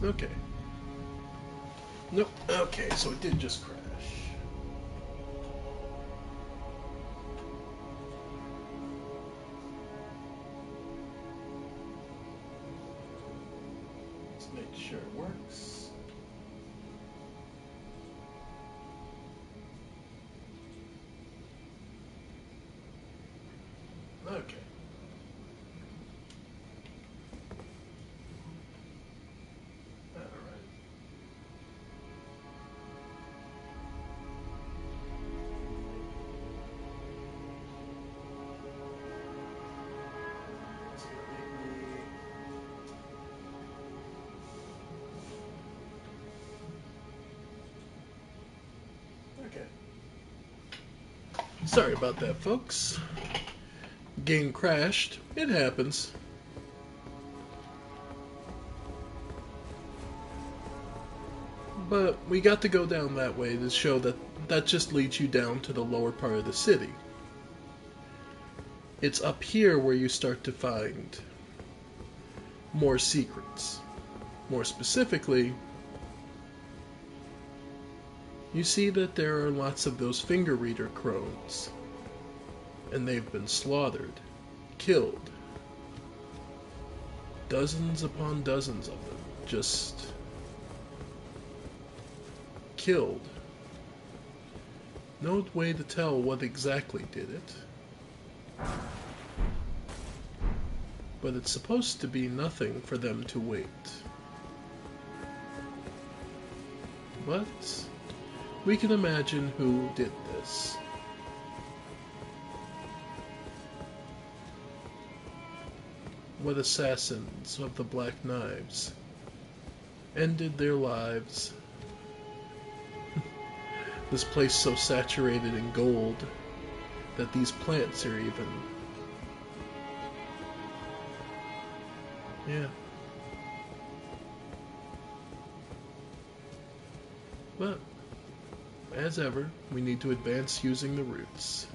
Okay. Nope. Okay, so it did just crash. Let's make sure it works. Okay. Alright. It's gonna make me... Okay. Sorry about that, folks. Game crashed. It happens. But we got to go down that way to show that that just leads you down to the lower part of the city. It's up here where you start to find more secrets. More specifically, you see that there are lots of those finger reader crones. And they've been slaughtered, killed. Dozens upon dozens of them. Just killed. No way to tell what exactly did it. But it's supposed to be nothing for them to wait. But we can imagine who did this. What assassins of the Black Knives ended their lives. This place so saturated in gold that these plants are even... Yeah. But, as ever, we need to advance using the roots.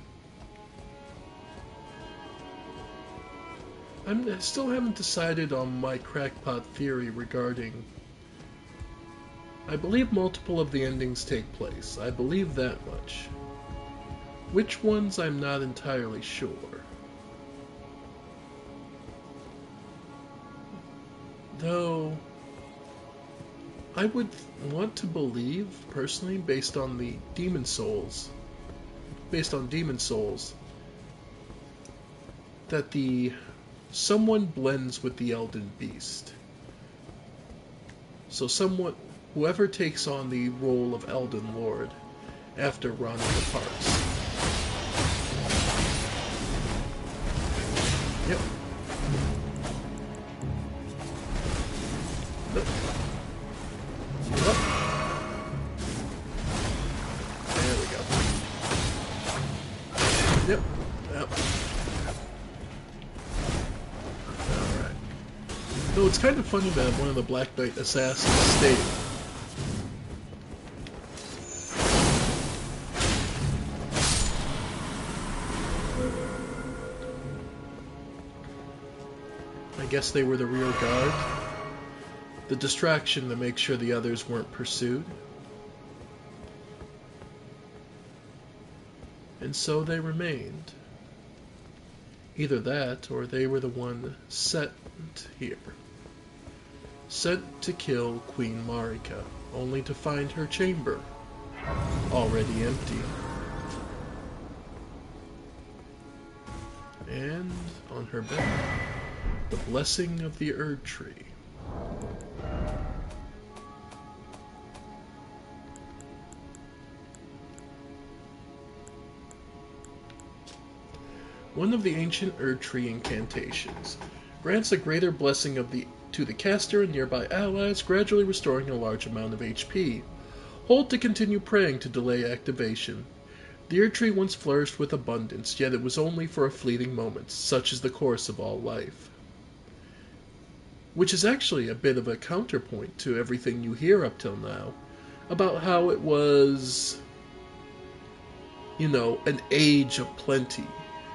I still haven't decided on my crackpot theory regarding... I believe multiple of the endings take place. I believe that much. Which ones, I'm not entirely sure. Though, I would want to believe, personally, based on Demon Souls, that someone blends with the Elden Beast. So whoever takes on the role of Elden Lord after Ronnie departs. Yep. Nope. Yep. There we go. Yep. Yep. Alright. Though it's kind of funny that one of the Black Knight assassins stayed. I guess they were the rear guard. The distraction to make sure the others weren't pursued. And so they remained. Either that, or they were the one sent here. Sent to kill Queen Marika, only to find her chamber already empty. And on her bed, the blessing of the Erd Tree. One of the ancient Erd Tree incantations grants a greater blessing to the caster and nearby allies, gradually restoring a large amount of HP. Hold to continue praying to delay activation. The Erd Tree once flourished with abundance, yet it was only for a fleeting moment, such is the course of all life. Which is actually a bit of a counterpoint to everything you hear up till now, about how it was, an age of plenty,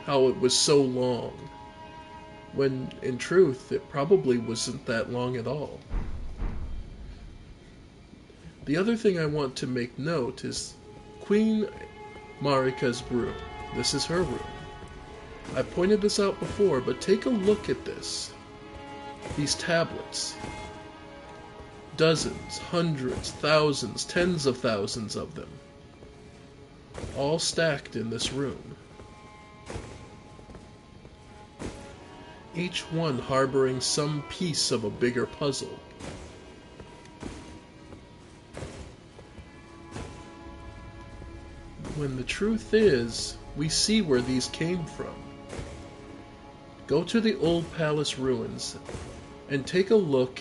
how it was so long, when in truth it probably wasn't that long at all. The other thing I want to make note is Queen Marika's room. This is her room. I pointed this out before, but take a look at this. These tablets. Dozens, hundreds, thousands, tens of thousands of them. All stacked in this room. Each one harboring some piece of a bigger puzzle. When the truth is, we see where these came from. Go to the old palace ruins and take a look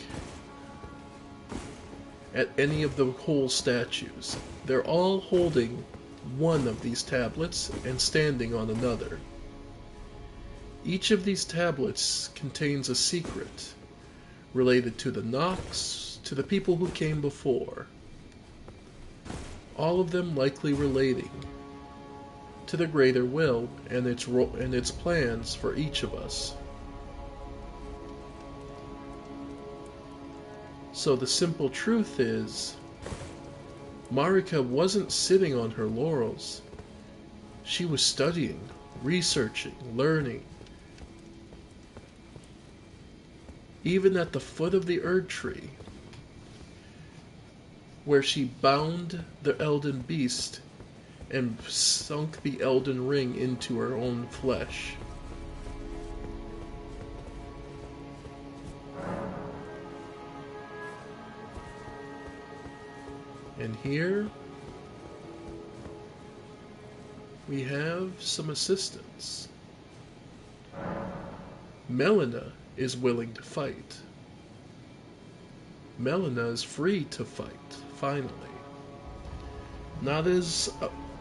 at any of the whole statues. They're all holding one of these tablets and standing on another. Each of these tablets contains a secret related to the Nox, to the people who came before. All of them likely relating to the greater will and its plans for each of us. So the simple truth is, Marika wasn't sitting on her laurels. She was studying, researching, learning. Even at the foot of the Erd Tree, where she bound the Elden Beast and sunk the Elden Ring into her own flesh. And here we have some assistance. Melina is willing to fight. Melina is free to fight, finally. Not as...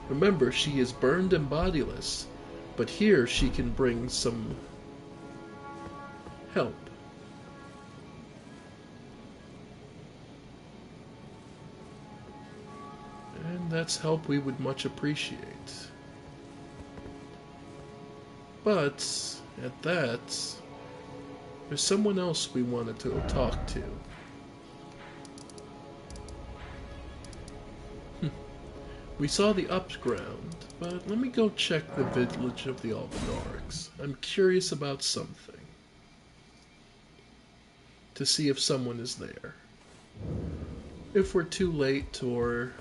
remember, she is burned and bodiless, but here she can bring some help. And that's help we would much appreciate. But, at that, there's someone else we wanted to talk to. We saw the upground, but let me go check the village of the Albanorics. I'm curious about something. To see if someone is there. If we're too late, or...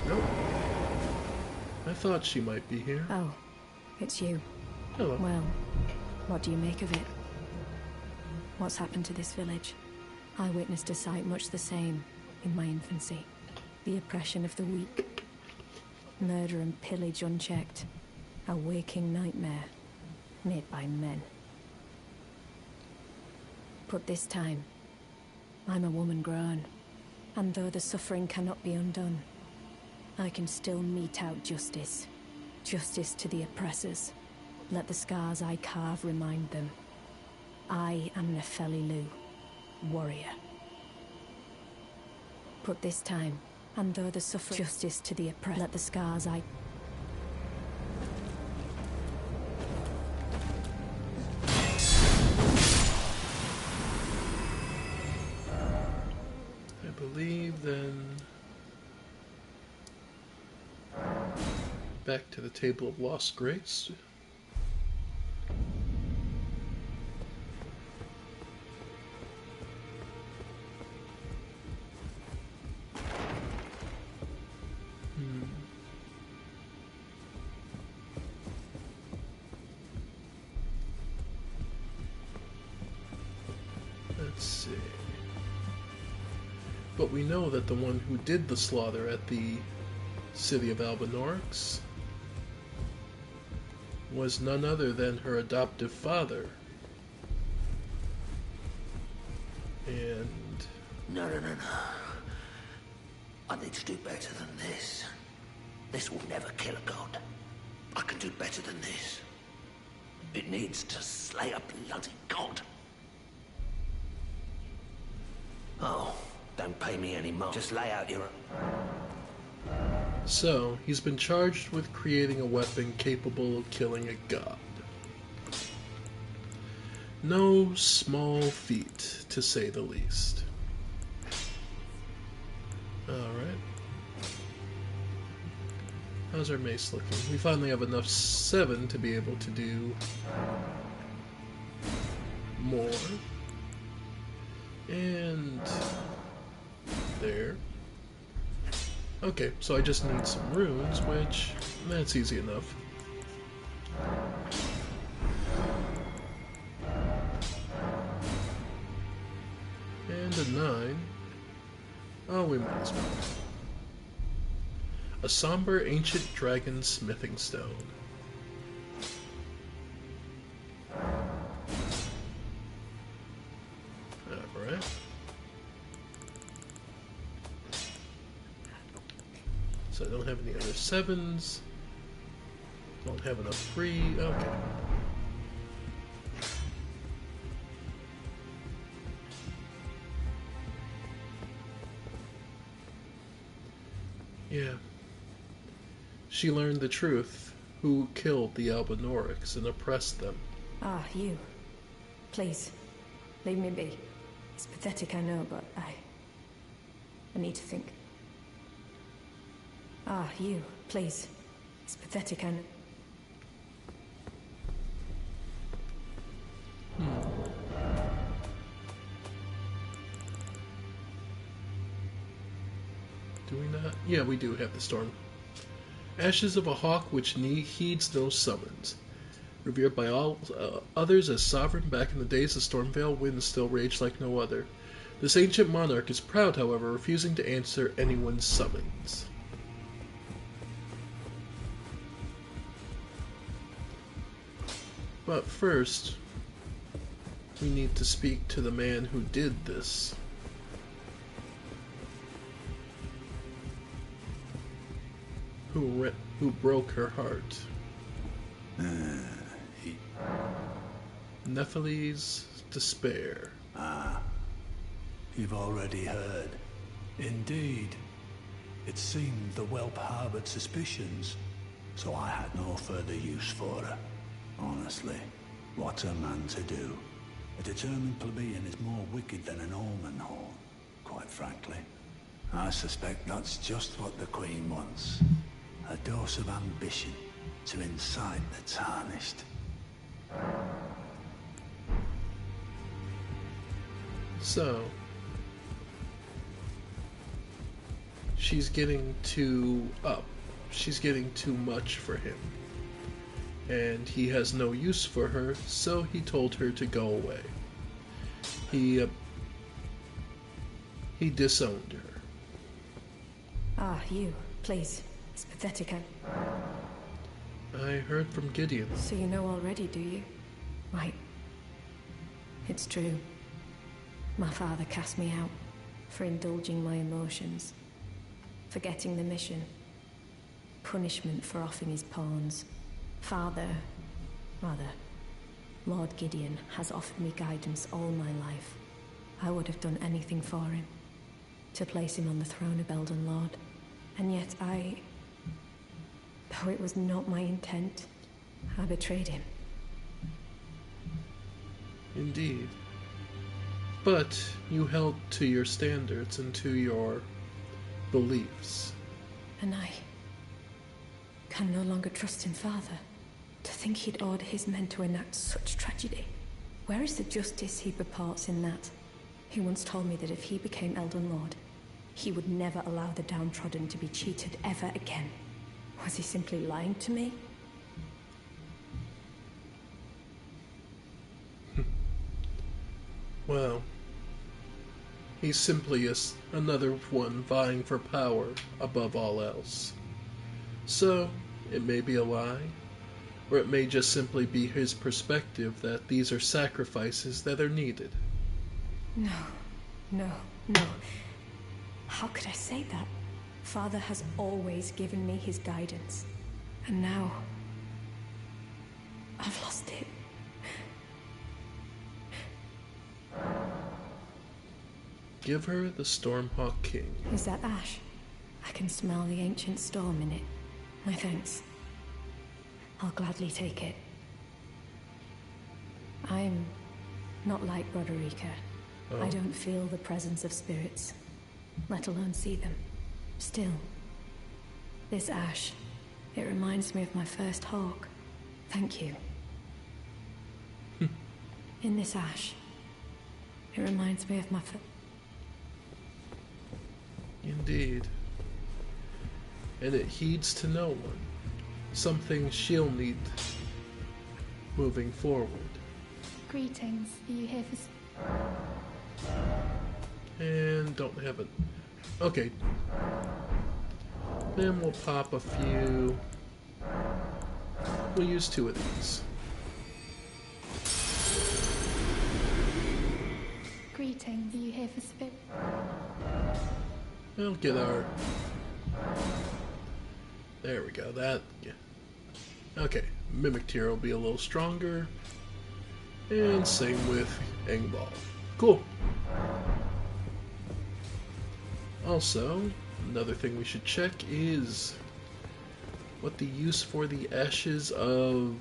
Nope. I thought she might be here. Oh, it's you. Hello. Well, what do you make of it? What's happened to this village? I witnessed a sight much the same in my infancy. The oppression of the weak. Murder and pillage unchecked. A waking nightmare, made by men. But this time, I'm a woman grown, and though the suffering cannot be undone, I can still mete out justice. Justice to the oppressors. Let the scars I carve remind them. I am Nefeli Lu, warrior. But this time, and though the suffering... Justice to the oppressed. Let the scars I... I believe then... Back to the Table of Lost Grace. Let's see. But we know that the one who did the slaughter at the city of Albanorics was none other than her adoptive father. And... No. I need to do better than this. This will never kill a god. I can do better than this. It needs to slay a bloody god. Oh, don't pay me any more. Just lay out your... So, he's been charged with creating a weapon capable of killing a god. No small feat, to say the least. Alright. How's our mace looking? We finally have enough 7 to be able to do more. And there. Okay, so I just need some runes, which, that's easy enough. And a 9. Oh, we might as well. A somber ancient dragon smithing stone. Alright. So I don't have any other 7s. Don't have enough 3. Okay. Yeah. She learned the truth. Who killed the Albinorics and oppressed them. Ah, you. Please, leave me be. It's pathetic, I know, but I need to think. Ah, you. Please. It's pathetic, I know. Do we not? Yeah, we do have the storm. Ashes of a hawk which heeds no summons. Revered by all others as sovereign back in the days the Stormvale winds still raged like no other. This ancient monarch is proud, however, refusing to answer anyone's summons. But first, we need to speak to the man who did this. Who broke her heart. Nephiles' despair. You've already heard. Indeed. It seemed the whelp harbored suspicions, so I had no further use for her. Honestly, what's a man to do? A determined plebeian is more wicked than an omen horn, quite frankly. I suspect that's just what the Queen wants. A dose of ambition to incite the tarnished. So, she's getting too up. She's getting too much for him. And he has no use for her, so he told her to go away. He disowned her. Ah, you. Please. It's pathetic, I heard from Gideon. So you know already, do you? Right. It's true. My father cast me out for indulging my emotions, forgetting the mission, punishment for offing his pawns. Lord Gideon has offered me guidance all my life. I would have done anything for him, to place him on the throne of Elden Lord. And yet though it was not my intent, I betrayed him. Indeed. But you held to your standards and to your beliefs. And I can no longer trust in Father. To think he'd order his men to enact such tragedy. Where is the justice he purports in that? He once told me that if he became Elden Lord, he would never allow the downtrodden to be cheated ever again. Was he simply lying to me? Well, he's simply another one vying for power above all else. So, it may be a lie, or it may just simply be his perspective that these are sacrifices that are needed. No. How could I say that? Father has always given me his guidance. And now, I've lost it. Give her the Stormhawk King. Is that Ash? I can smell the ancient storm in it. My thanks. I'll gladly take it. I'm not like Broderica. Oh. I don't feel the presence of spirits, let alone see them. Still, this ash, it reminds me of my first hawk. Thank you. In this ash, it reminds me of my Indeed. And it heeds to no one. Something she'll need moving forward. Greetings. Are you here for... And don't have it. Okay. Then we'll pop a few. We'll use 2 of these. Greetings. Are you here for spirit? We'll get our... There we go. That... Yeah. Okay. Mimic Tier will be a little stronger. And same with Engball. Cool. Also, another thing we should check is what the use for the ashes of...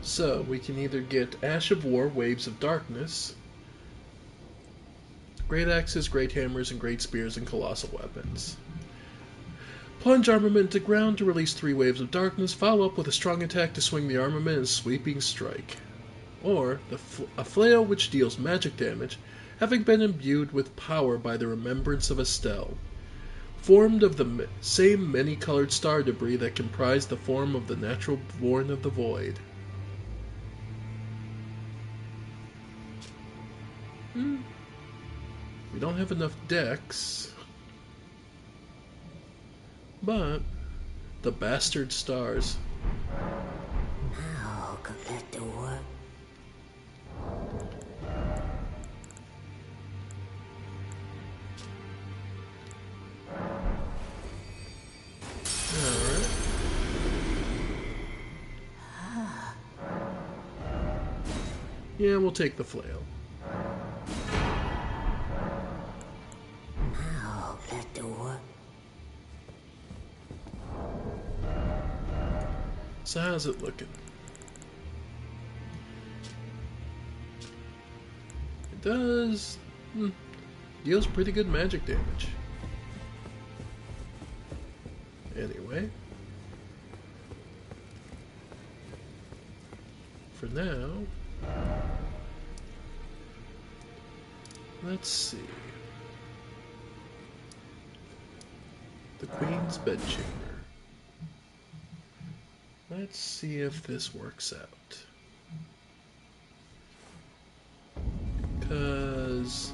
So, we can either get Ash of War, Waves of Darkness, Great Axes, Great Hammers, and Great Spears, and Colossal Weapons. Plunge armament to ground to release 3 Waves of Darkness, follow up with a strong attack to swing the armament and sweeping strike. Or, a flail which deals magic damage, having been imbued with power by the remembrance of Estelle, formed of the same many-colored star debris that comprised the form of the natural born of the void. We don't have enough decks, but the bastard stars. Now could let the work. Alright. Yeah, we'll take the flail. Now let the work. So how's it looking? It does... deals pretty good magic damage. Anyway. For now... let's see. The Queen's Bedchamber. Let's see if this works out. Because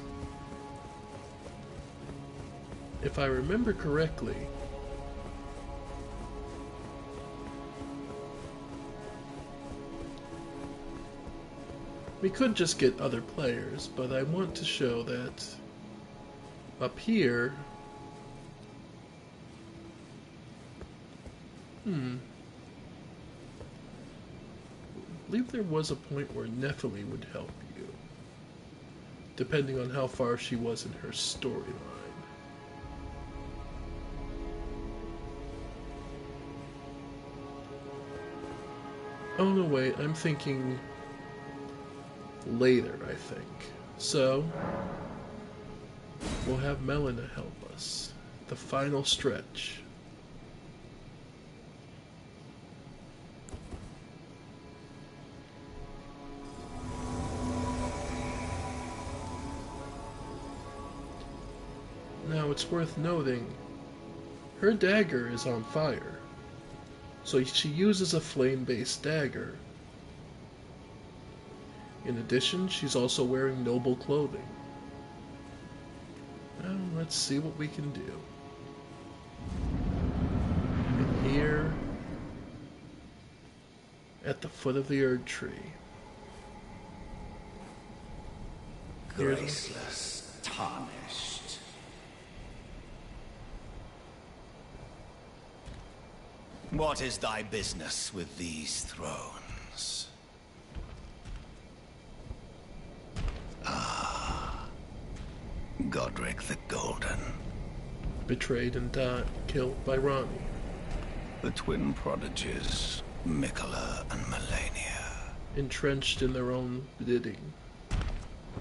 if I remember correctly, we could just get other players, but I want to show that up here, I believe there was a point where Nephilim would help you, depending on how far she was in her storyline. Oh no, wait, I'm thinking later, I think. So, we'll have Melina help us. The final stretch. Now, it's worth noting, her dagger is on fire, so she uses a flame-based dagger. In addition, she's also wearing noble clothing. Now, let's see what we can do. And here, at the foot of the Erd Tree, Graceless, tarnished. What is thy business with these thrones? Ah, Godric the Golden. Betrayed and died, killed by Ronnie. The twin prodigies, Mikola and Melania. Entrenched in their own bidding,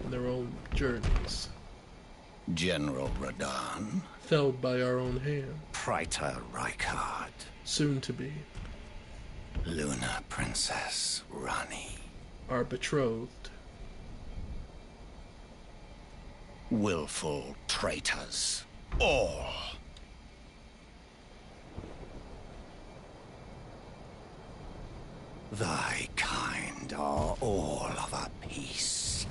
in their own journeys. General Radahn. Felled by our own hand. Praetor Rykard. Soon to be. Luna Princess Rani. Our betrothed. Willful traitors. All. Thy kind are all of a piece.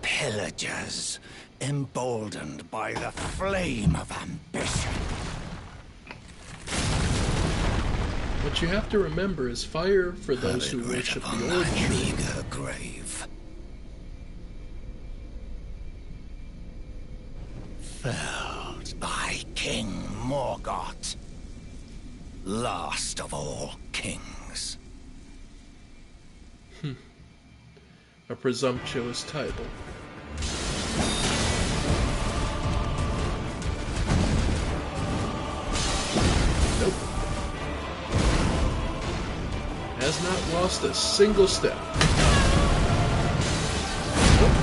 Pillagers, emboldened by the flame of ambition. What you have to remember is fire for those who worship the Ord tree. Meager grave. Felled by King Morgoth, last of all kings. A presumptuous title. Nope. Has not lost a single step. Nope.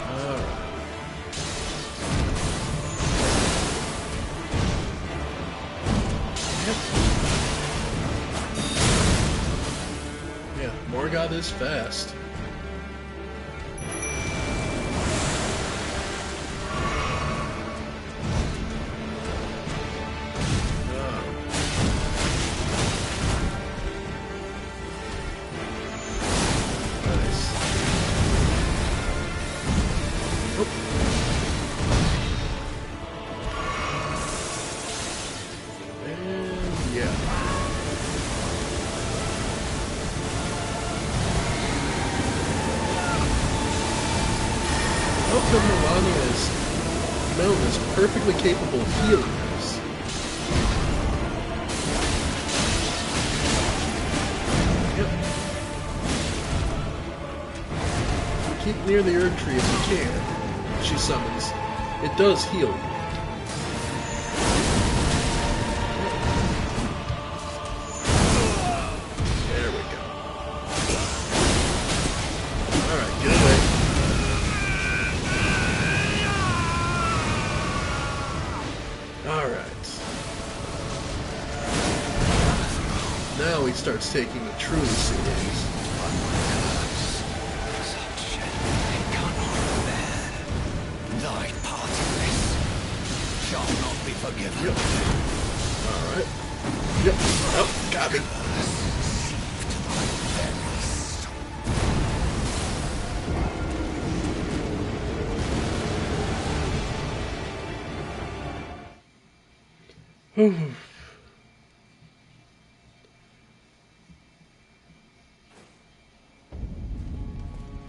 Alright. Yeah, Morgoth is fast. Melina's perfectly capable of healing us. Yep. Keep near the Erd Tree if you can. She summons. It does heal you. There we go. Alright, get away. Now he starts taking it truly serious. Thy part of this shall not be forgiven. Yep. Alright. Yep. Oh, got me.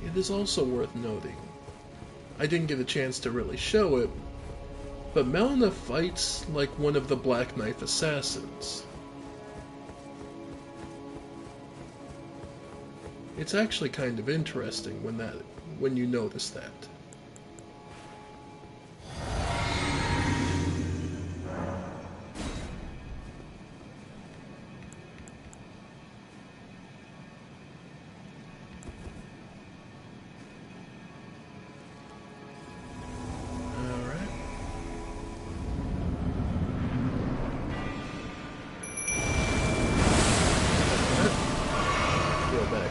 It is also worth noting, I didn't get a chance to really show it, but Melina fights like one of the Black Knife assassins. It's actually kind of interesting when you notice that.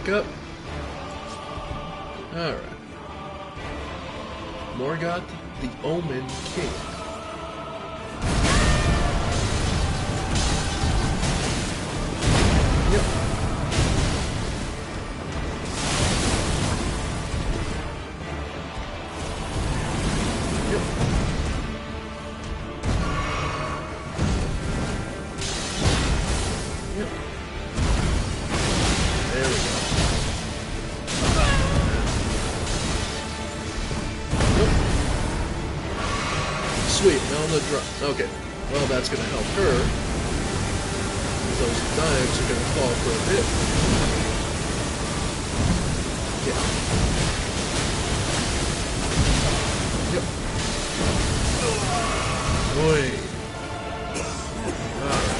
Up. Alright. Morgoth, the Omen King. Yep. Yep. Yep. There we go. on the drop. Okay. Well, that's gonna help her. Those knives are gonna fall for a bit. Yeah. Yep. Boy. Alright.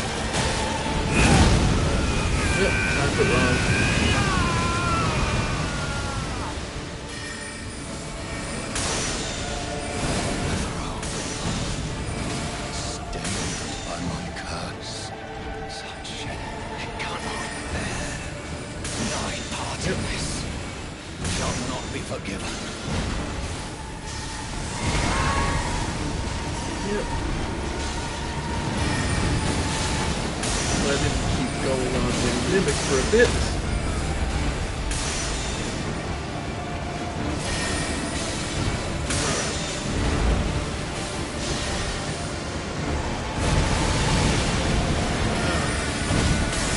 Yep, time for wrong. Forgiven. Yep. Let him keep going on with Mimic for a bit.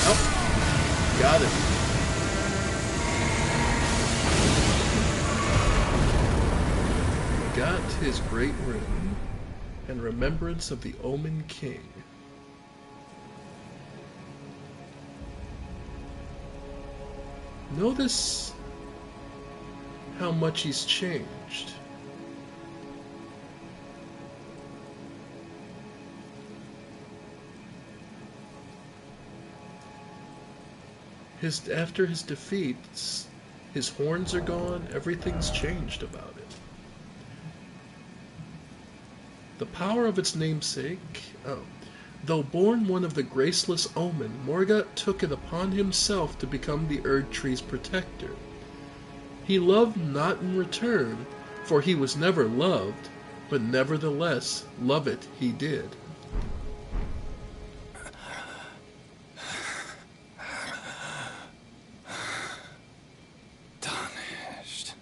Oh, got it. Got his great rune and remembrance of the Omen King. Notice how much he's changed. After his defeats, his horns are gone, everything's changed about it. The power of its namesake, though born one of the graceless Omen, Morgott took it upon himself to become the Erd Tree's protector. He loved not in return, for he was never loved, but nevertheless love it he did. Tarnished.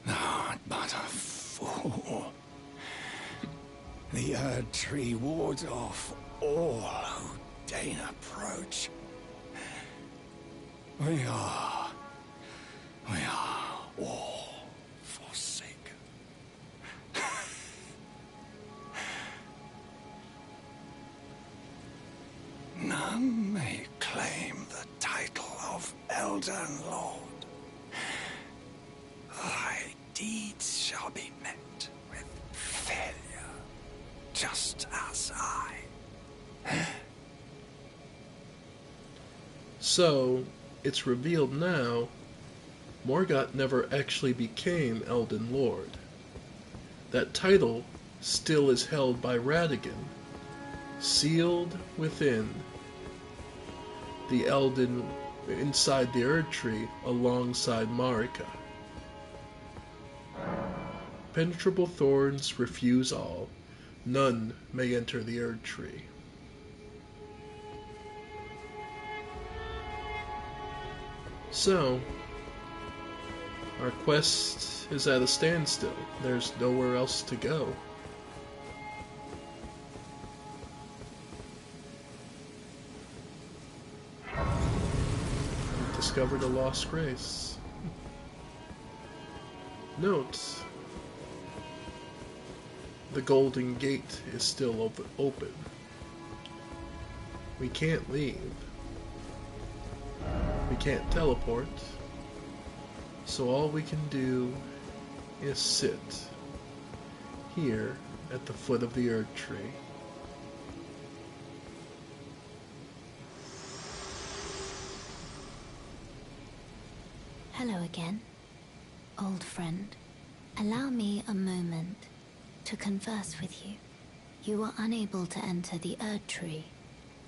Thou art but a fool. The Erd Tree wards off all who deign approach. We are all forsaken. None may claim the title of Elden Lord. Thy deeds shall be met with failure, just as I. So, it's revealed now, Morgott never actually became Elden Lord. That title still is held by Radagon, sealed within the Elden, inside the Erd Tree, alongside Marika. Penetrable thorns refuse all. None may enter the Erd Tree. So, our quest is at a standstill. There's nowhere else to go. We've discovered a lost grace. Note, the Golden Gate is still open. We can't leave. We can't teleport. So all we can do is sit here at the foot of the Erd Tree. Hello again, old friend. Allow me a moment to converse with you. You were unable to enter the Erd Tree,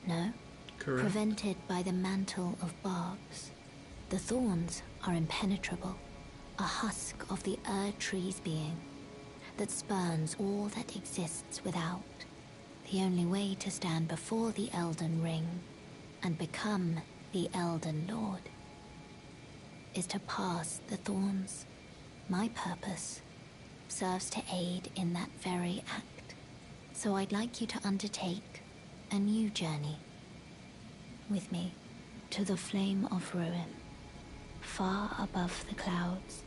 no? Correct. Prevented by the mantle of barbs. The thorns are impenetrable, a husk of the Erd Tree's being that spurns all that exists without. The only way to stand before the Elden Ring and become the Elden Lord is to pass the thorns. My purpose serves to aid in that very act. So I'd like you to undertake a new journey with me to the Flame of Ruin, far above the clouds,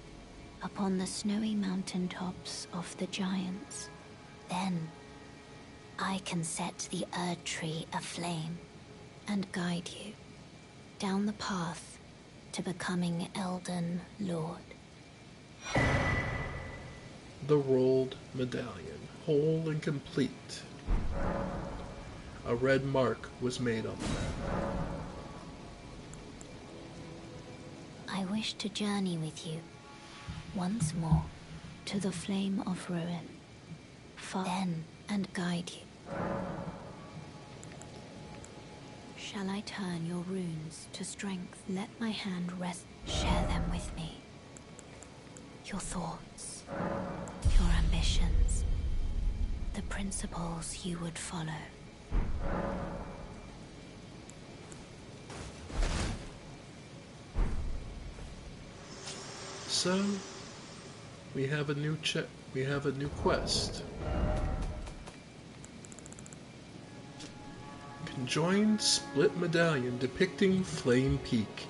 upon the snowy mountain tops of the giants. Then I can set the Erd Tree aflame and guide you down the path to becoming Elden Lord. The rolled medallion, whole and complete. A red mark was made on the map. I wish to journey with you once more to the Flame of Ruin, far then and guide you. Shall I turn your runes to strength? Let my hand rest. Share them with me. Your thoughts, your ambitions, the principles you would follow. So, we have a new quest. Conjoined split medallion depicting Flame Peak.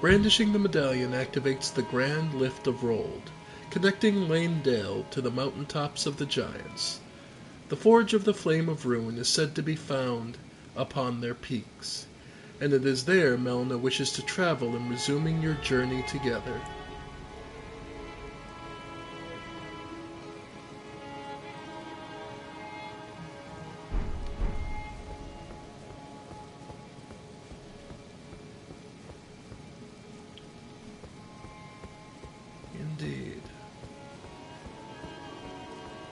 Brandishing the medallion activates the Grand Lift of Rold, connecting Lane Dale to the mountaintops of the Giants. The Forge of the Flame of Ruin is said to be found upon their peaks, and it is there Melina wishes to travel in resuming your journey together. Indeed.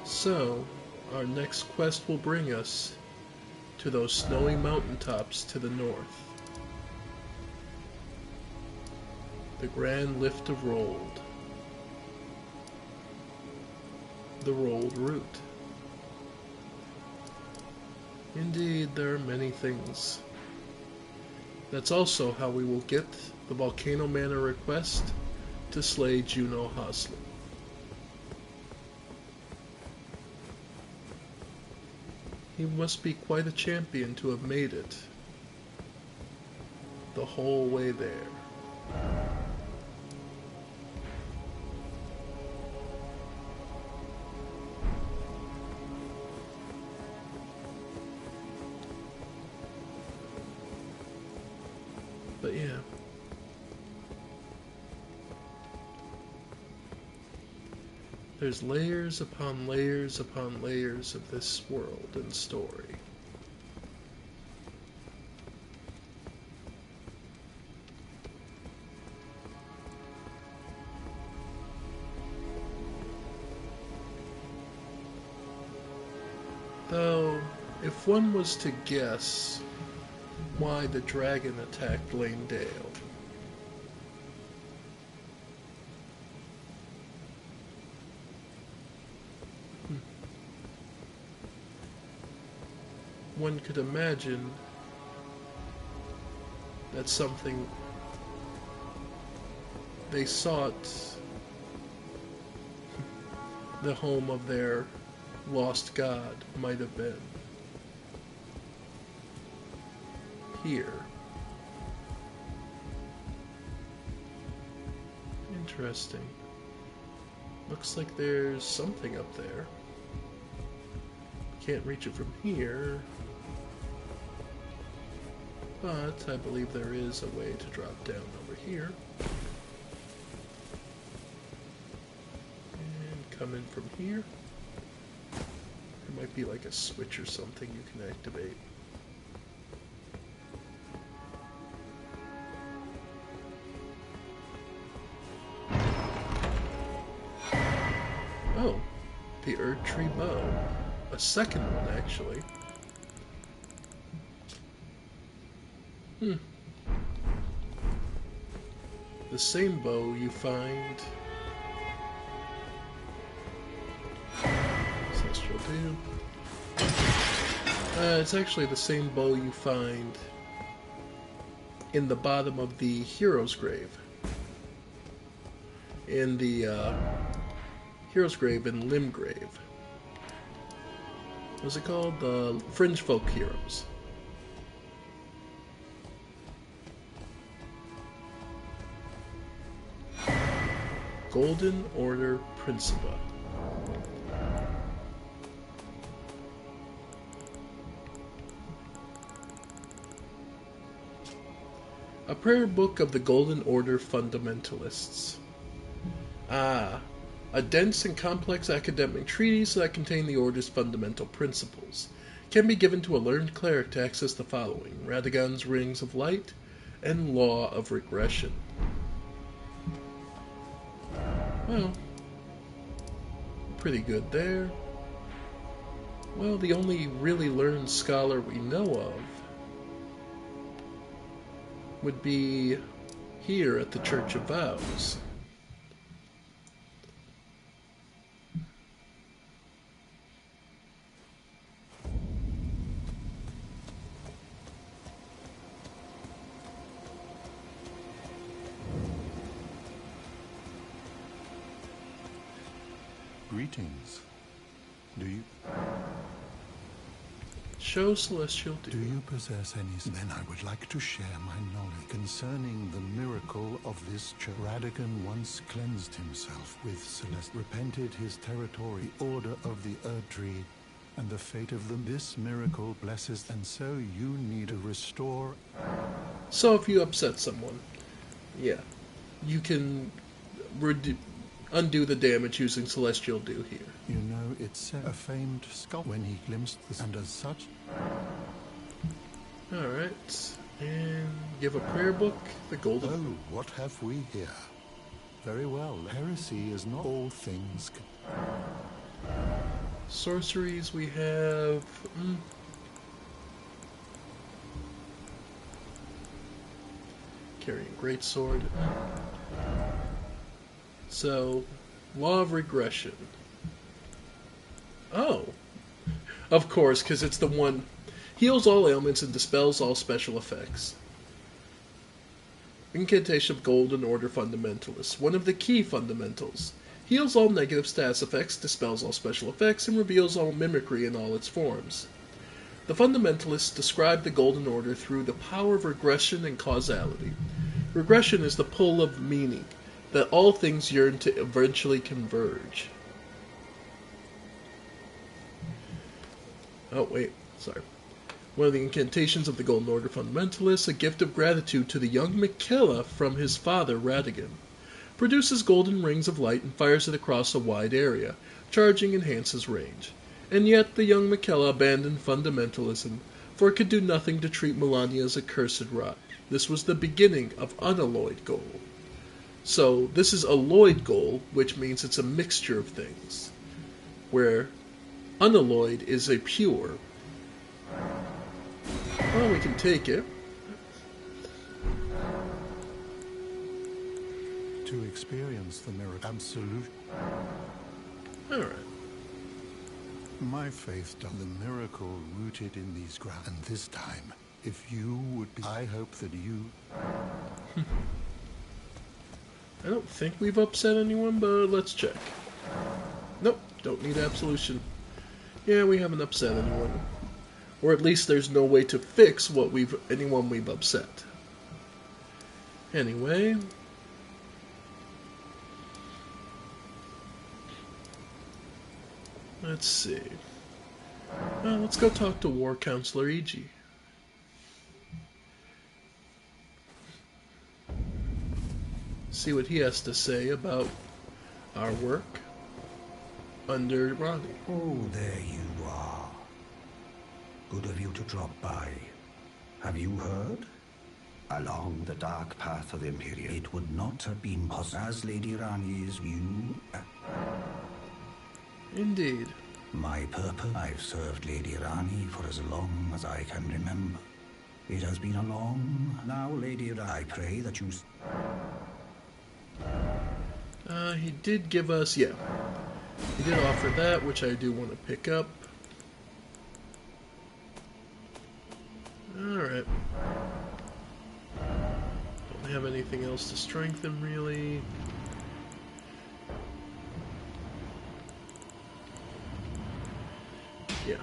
So, our next quest will bring us to those snowy mountaintops to the north. The Grand Lift of Rold. The Rold Route. Indeed, there are many things. That's also how we will get the Volcano Manor request to slay Juno Hosley. He must be quite a champion to have made it the whole way there. But yeah. There's layers upon layers upon layers of this world and story. Though, if one was to guess why the dragon attacked Lane Dale, one could imagine that something they sought the home of their lost god might have been here. Interesting. Looks like there's something up there. Can't reach it from here, but I believe there is a way to drop down over here and come in from here. There might be like a switch or something you can activate. Oh, the Erd Tree Bow. A second one, actually. The same bow you find... Ancestral Dam. It's actually the same bow you find in the bottom of the Hero's Grave. In the Hero's Grave in Limgrave. What's it called? The Fringe Folk Heroes. Golden Order Principa. A prayer book of the Golden Order fundamentalists. Ah, a dense and complex academic treatise that contains the Order's fundamental principles. Can be given to a learned cleric to access the following: Radagon's Rings of Light and Law of Regression. Well, pretty good there. Well, the only really learned scholar we know of would be here at the Church of Vows. Greetings. Show Celestial Dew. Do you possess any? Then I would like to share my knowledge concerning the miracle of this church. Radagon once cleansed himself with Celeste, repented his territory, order of the Erd Tree, and the fate of them. This miracle blesses, and so you need to restore. So if you upset someone, yeah, you can undo the damage using Celestial Dew here. You know, it's a famed skull when he glimpsed this, and as such. Alright, and give a prayer book, the Golden. Oh, what have we here? Very well, heresy is not all things. Sorceries we have. Carrying Greatsword. So, Law of Regression. Oh. Of course, because it's the one. Heals all ailments and dispels all special effects. Incantation of Golden Order Fundamentalists. One of the key fundamentals. Heals all negative status effects, dispels all special effects, and reveals all mimicry in all its forms. The fundamentalists describe the Golden Order through the power of regression and causality. Regression is the pull of meaning, that all things yearn to eventually converge. Oh, wait, sorry. One of the incantations of the Golden Order Fundamentalists, a gift of gratitude to the young Miquella from his father, Radagon. Produces golden rings of light and fires it across a wide area. Charging enhances range. And yet the young Miquella abandoned fundamentalism, for it could do nothing to treat Melania as a cursed rot. This was the beginning of unalloyed gold. So this is alloyed gold, which means it's a mixture of things, where unalloyed is a pure. Well, we can take it. To experience the miracle, absolute. Alright. My faith does the miracle rooted in these grounds. And this time, if you would be, I hope that you. I don't think we've upset anyone, but let's check. Nope, don't need absolution. Yeah, we haven't upset anyone. Or at least there's no way to fix what anyone we've upset. Anyway. Let's see. Let's go talk to War Counselor E.G. See what he has to say about our work under Ronnie. Oh, there you are. Good of you to drop by. Have you heard? Along the dark path of Imperium, it would not have been possible. As Lady Rani's view. Indeed. My purpose, I've served Lady Rani for as long as I can remember. It has been a long. Now, Lady Rani, I pray that you. He did give us, yeah. He did offer that, which I do want to pick up. Alright. Don't have anything else to strengthen, really. Yeah.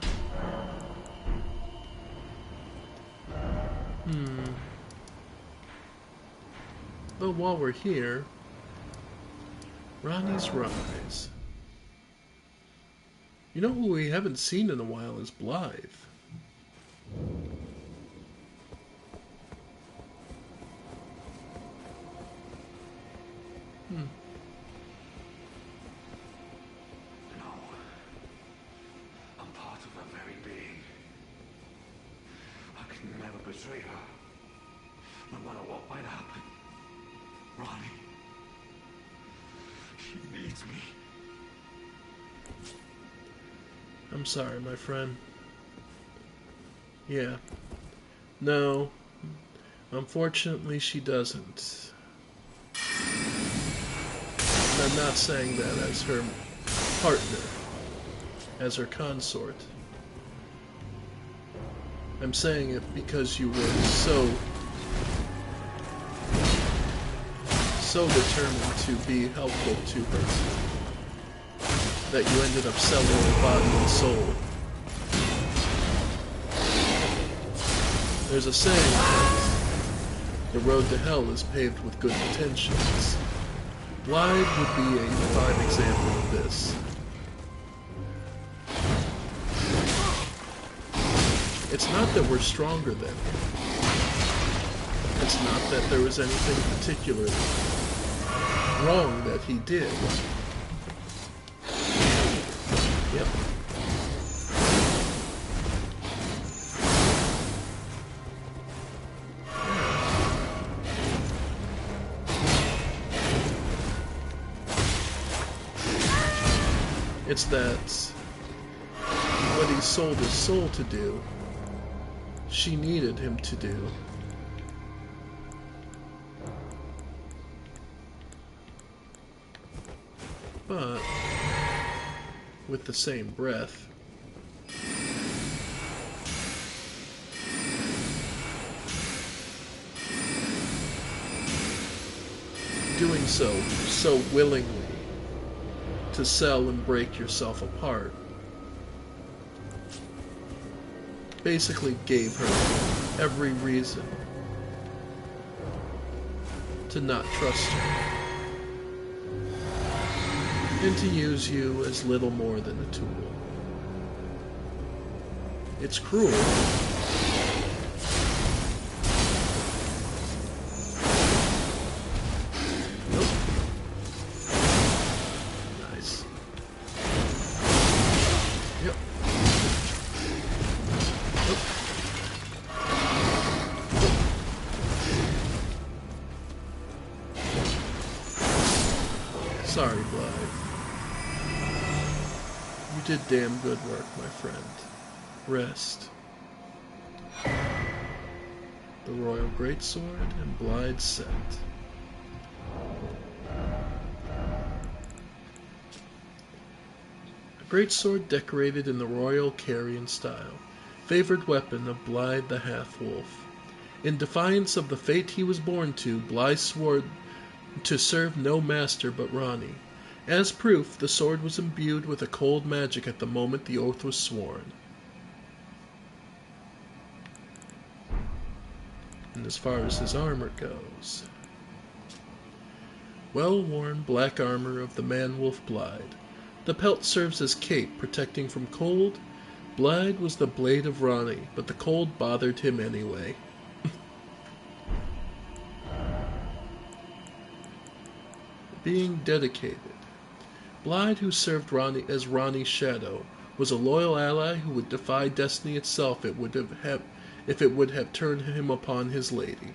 But while we're here, Ronnie's Rise. You know who we haven't seen in a while is Blythe. No. I'm part of her very being. I can never betray her. No matter what might happen. Ronnie. She needs me. I'm sorry, my friend. Yeah. No. Unfortunately, she doesn't. And I'm not saying that as her partner, as her consort. I'm saying it because you were so determined to be helpful to her that you ended up selling your body and soul. There's a saying that the road to hell is paved with good intentions. Blythe would be a fine example of this. It's not that we're stronger than him. It's not that there was anything particularly wrong that he did. Yep. It's that what he sold his soul to do, she needed him to do. But, with the same breath, doing so willingly, to sell and break yourself apart, basically gave her every reason to not trust you, and to use you as little more than a tool. It's cruel. Nope. Nice. Yep. Nope. Sorry, Blythe. You did damn good work, my friend. Rest. The Royal Greatsword and Blythe's set. A greatsword decorated in the royal Carian style, favored weapon of Blythe the Half-Wolf. In defiance of the fate he was born to, Blythe swore to serve no master but Ronnie. As proof, the sword was imbued with a cold magic at the moment the oath was sworn. And as far as his armor goes, well-worn black armor of the man-wolf Blythe. The pelt serves as cape, protecting from cold. Blythe was the blade of Ronnie, but the cold bothered him anyway. Being dedicated. Blythe, who served Ronnie as Ronnie's shadow, was a loyal ally who would defy destiny itself if it would have turned him upon his lady.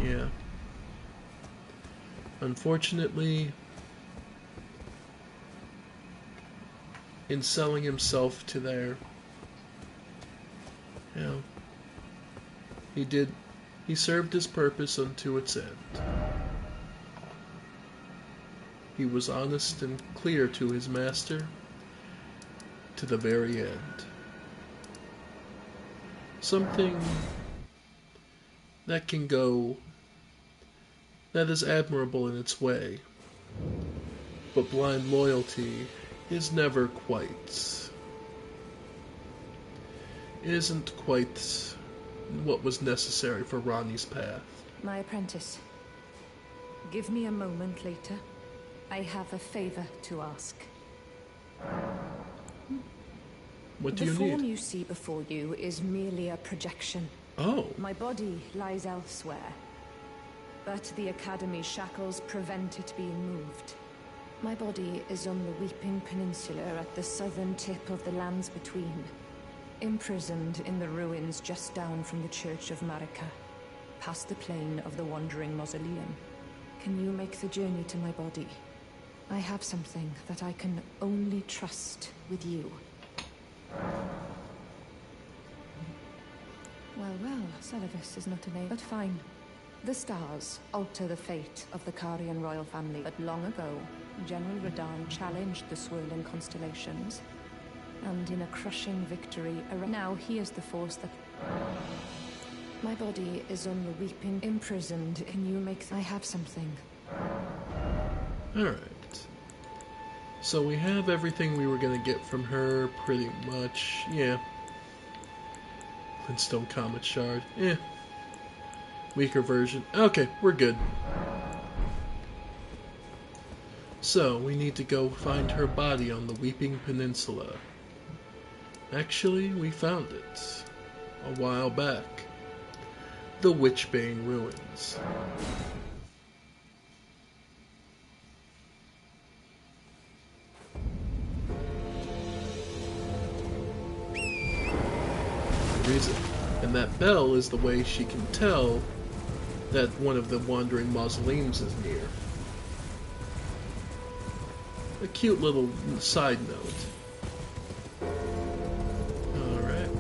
Yeah. Unfortunately, in selling himself to their, he served his purpose unto its end. He was honest and clear to his master to the very end. Something that is admirable in its way, but blind loyalty isn't quite what was necessary for Ronnie's path. My apprentice, give me a moment later. I have a favor to ask. What do you need? The form you see before you is merely a projection. Oh. My body lies elsewhere, but the Academy's shackles prevent it being moved. My body is on the Weeping Peninsula at the southern tip of the lands between, imprisoned in the ruins just down from the Church of Marika, past the plain of the Wandering Mausoleum. Can you make the journey to my body? I have something that I can only trust with you. Well, Celavis is not a name, but fine. The stars alter the fate of the Karian royal family, but long ago, General Radahn challenged the swirling constellations, and in a crushing victory, now he is the force that... My body is on the Weeping, imprisoned. Can you make... I have something. Alright. So we have everything we were going to get from her, pretty much. Yeah. Glintstone Comet Shard. Weaker version. Okay, we're good. So, we need to go find her body on the Weeping Peninsula. Actually, we found it a while back. The Witchbane Ruins. And that bell is the way she can tell that one of the Wandering Mausoleums is near. A cute little side note. Alright.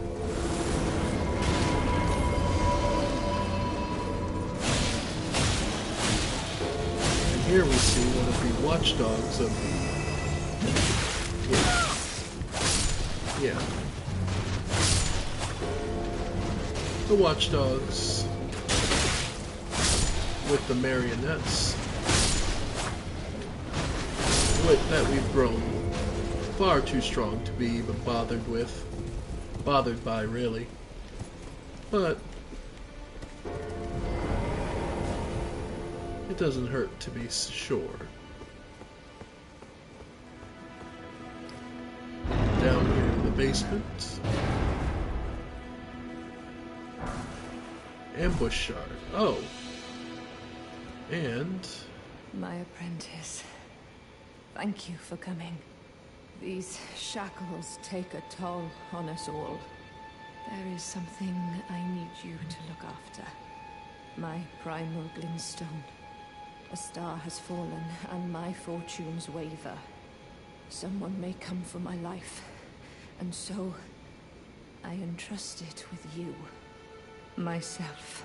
And here we see one of the watchdogs of the... Yeah. The watchdogs with the marionettes that we've grown far too strong to be even bothered by really, but it doesn't hurt to be sure. Down here in the basement. Ambush shard. Oh. And... My apprentice. Thank you for coming. These shackles take a toll on us all. There is something I need you to look after. My primal glintstone. A star has fallen, and my fortunes waver. Someone may come for my life, and so I entrust it with you. Myself.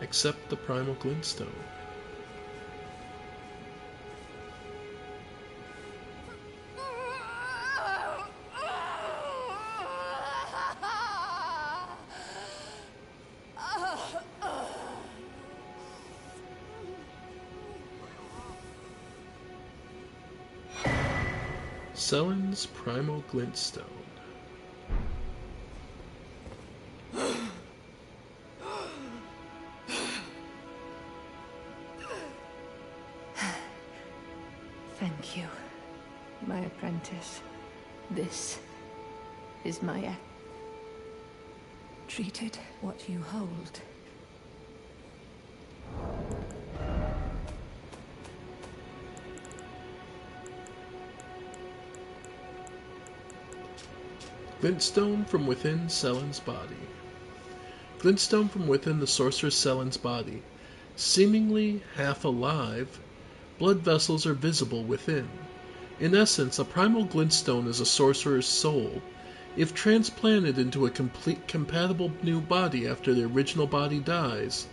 Accept the primal glintstone. Selen's primal glintstone. Thank you, my apprentice. This is my Treat it what you hold. Glintstone from within Selen's body. Glintstone from within the sorceress Selen's body. Seemingly half alive, blood vessels are visible within. In essence, a primal glintstone is a sorcerer's soul. If transplanted into a complete compatible new body after the original body dies,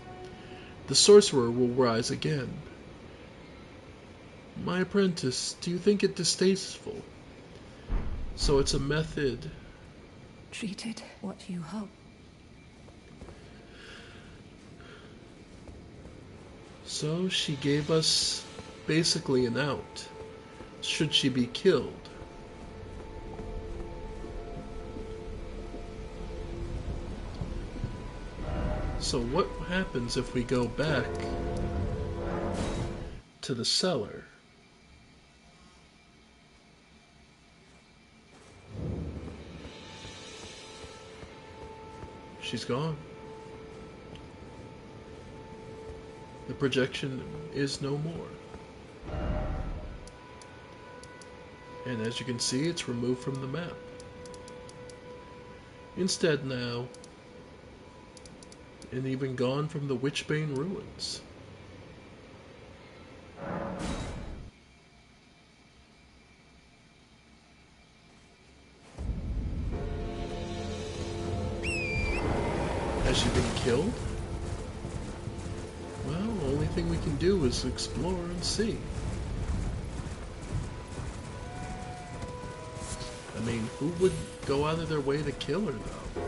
the sorcerer will rise again. My apprentice, do you think it distasteful? So it's a method. Treat it what you hope. So she gave us basically an out. Should she be killed? So what happens if we go back to the cellar? she's gone. The projection is no more. And as you can see, it's removed from the map. Instead now, and even gone from the Witchbane ruins. Has she been killed? Well, the only thing we can do is explore and see. I mean, who would go out of their way to kill her, though?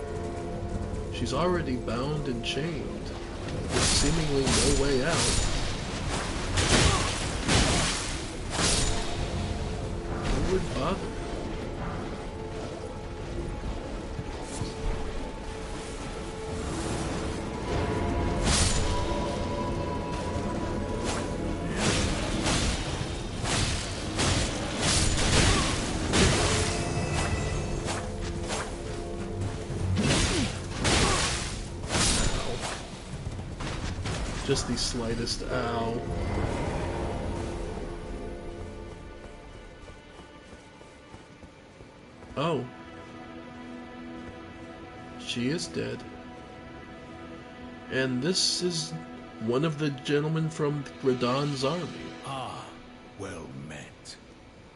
She's already bound and chained, with seemingly no way out. Who would bother? Just the slightest ow. Oh. She is dead. And this is one of the gentlemen from Radon's army. Ah, well met.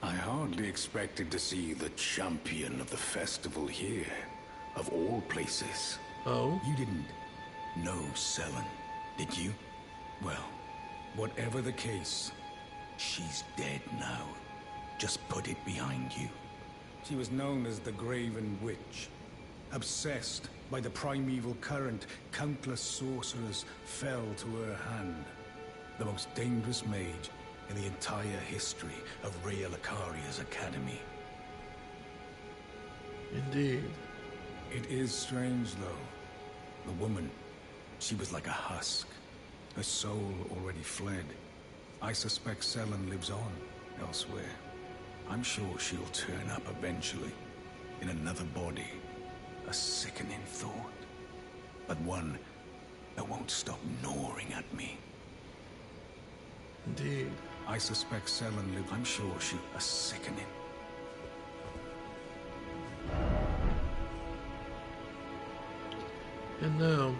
I hardly expected to see the champion of the festival here, of all places. Oh? You didn't know Selen, did you? Well, whatever the case, she's dead now. Just put it behind you. She was known as the Graven Witch. Obsessed by the primeval current, countless sorcerers fell to her hand. The most dangerous mage in the entire history of Rhea Lucaria's academy. Indeed. It is strange, though. The woman, she was like a husk. Her soul already fled. I suspect Selen lives on, elsewhere. I'm sure she'll turn up eventually, in another body. A sickening thought, but one that won't stop gnawing at me. Indeed. I suspect Selen lives. I'm sure she'll. A sickening. And now...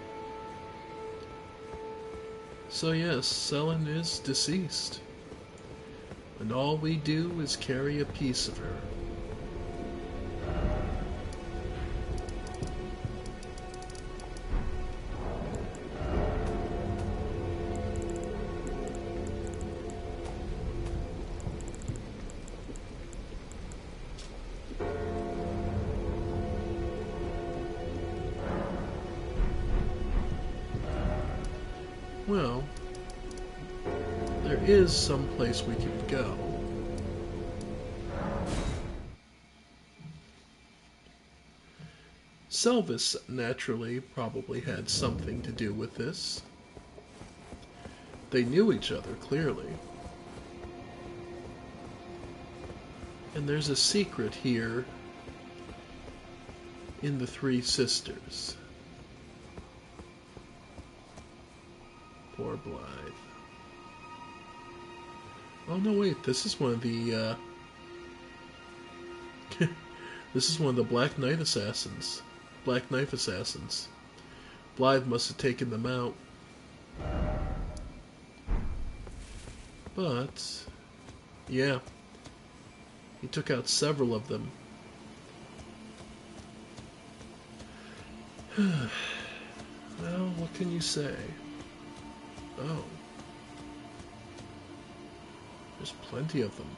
So yes, Selen is deceased. And all we do is carry a piece of her. Well, there is some place we can go. Selvis, naturally, probably had something to do with this. They knew each other, clearly. And there's a secret here in the Three Sisters. Poor Blythe. Oh no, wait, this is one of the, this is one of the Black Knight assassins. Black Knife assassins. Blythe must have taken them out. But, yeah. He took out several of them. Well, what can you say? Oh. There's plenty of them.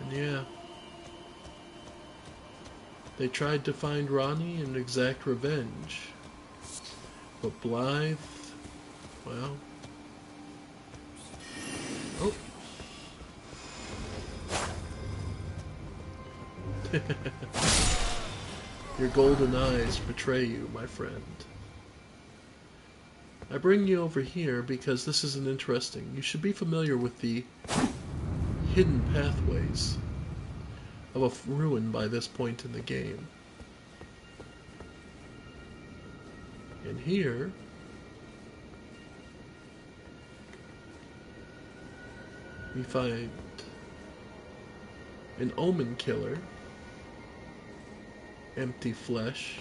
And yeah. They tried to find Ronnie and exact revenge. But Blythe, well... Oh. Your golden eyes betray you, my friend. I bring you over here because this is an interesting... You should be familiar with the hidden pathways of a ruin by this point in the game. And here we find an omen killer, empty flesh,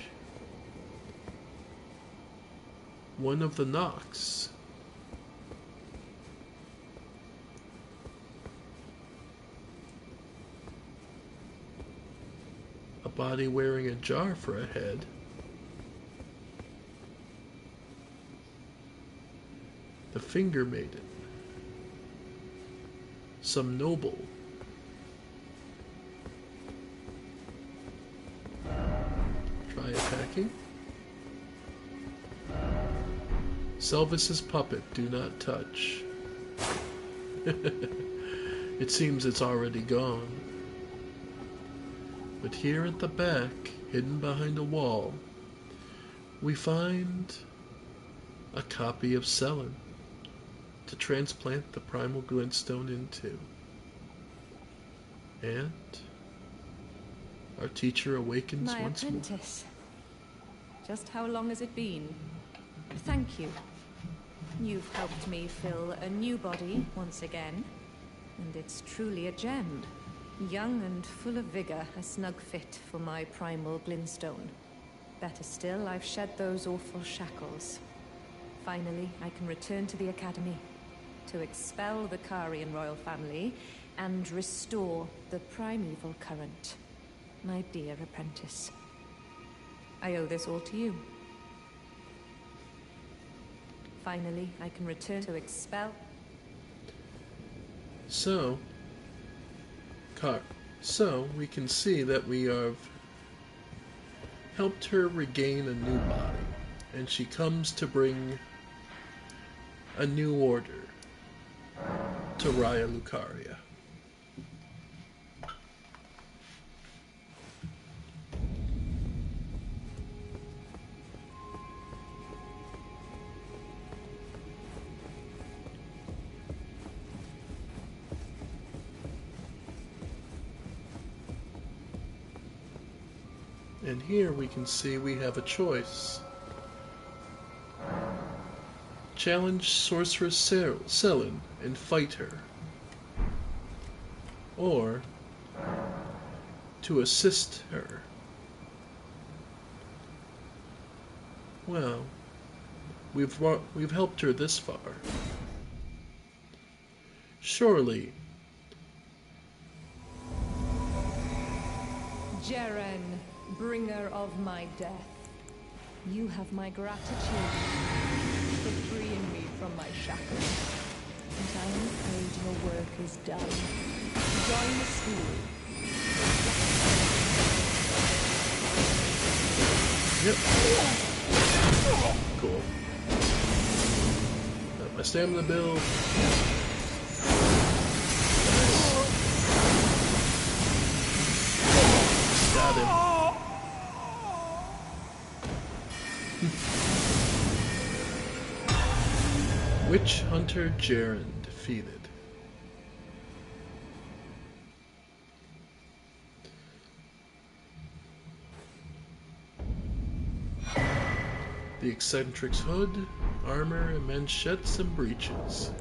one of the Nox, a body wearing a jar for a head, the Finger Maiden, some noble, try attacking, Selvis's puppet, do not touch. It seems it's already gone. But here at the back, hidden behind a wall, we find a copy of Selen to transplant the primal glintstone into. And our teacher awakens once more. My apprentice. Just how long has it been? Thank you. You've helped me fill a new body once again, and it's truly a gem. Young and full of vigor, a snug fit for my primal glintstone. Better still, I've shed those awful shackles. Finally, I can return to the academy to expel the Karian royal family and restore the primeval current. My dear apprentice, I owe this all to you. Finally, I can return to expel. So we can see that we have helped her regain a new body, and she comes to bring a new order to Raya Lucaria. And here we can see we have a choice. Challenge Sorceress Selen and fight her. Or to assist her. Well, we've helped her this far. Surely. Jeren, bringer of my death, you have my gratitude for freeing me from my shackles. And I am afraid your work is done. Join the school. Yep. Cool. Got my stamina build. Nice. Got him. Witch Hunter Jaren defeated. The eccentric's hood, armor, and manchettes and breeches.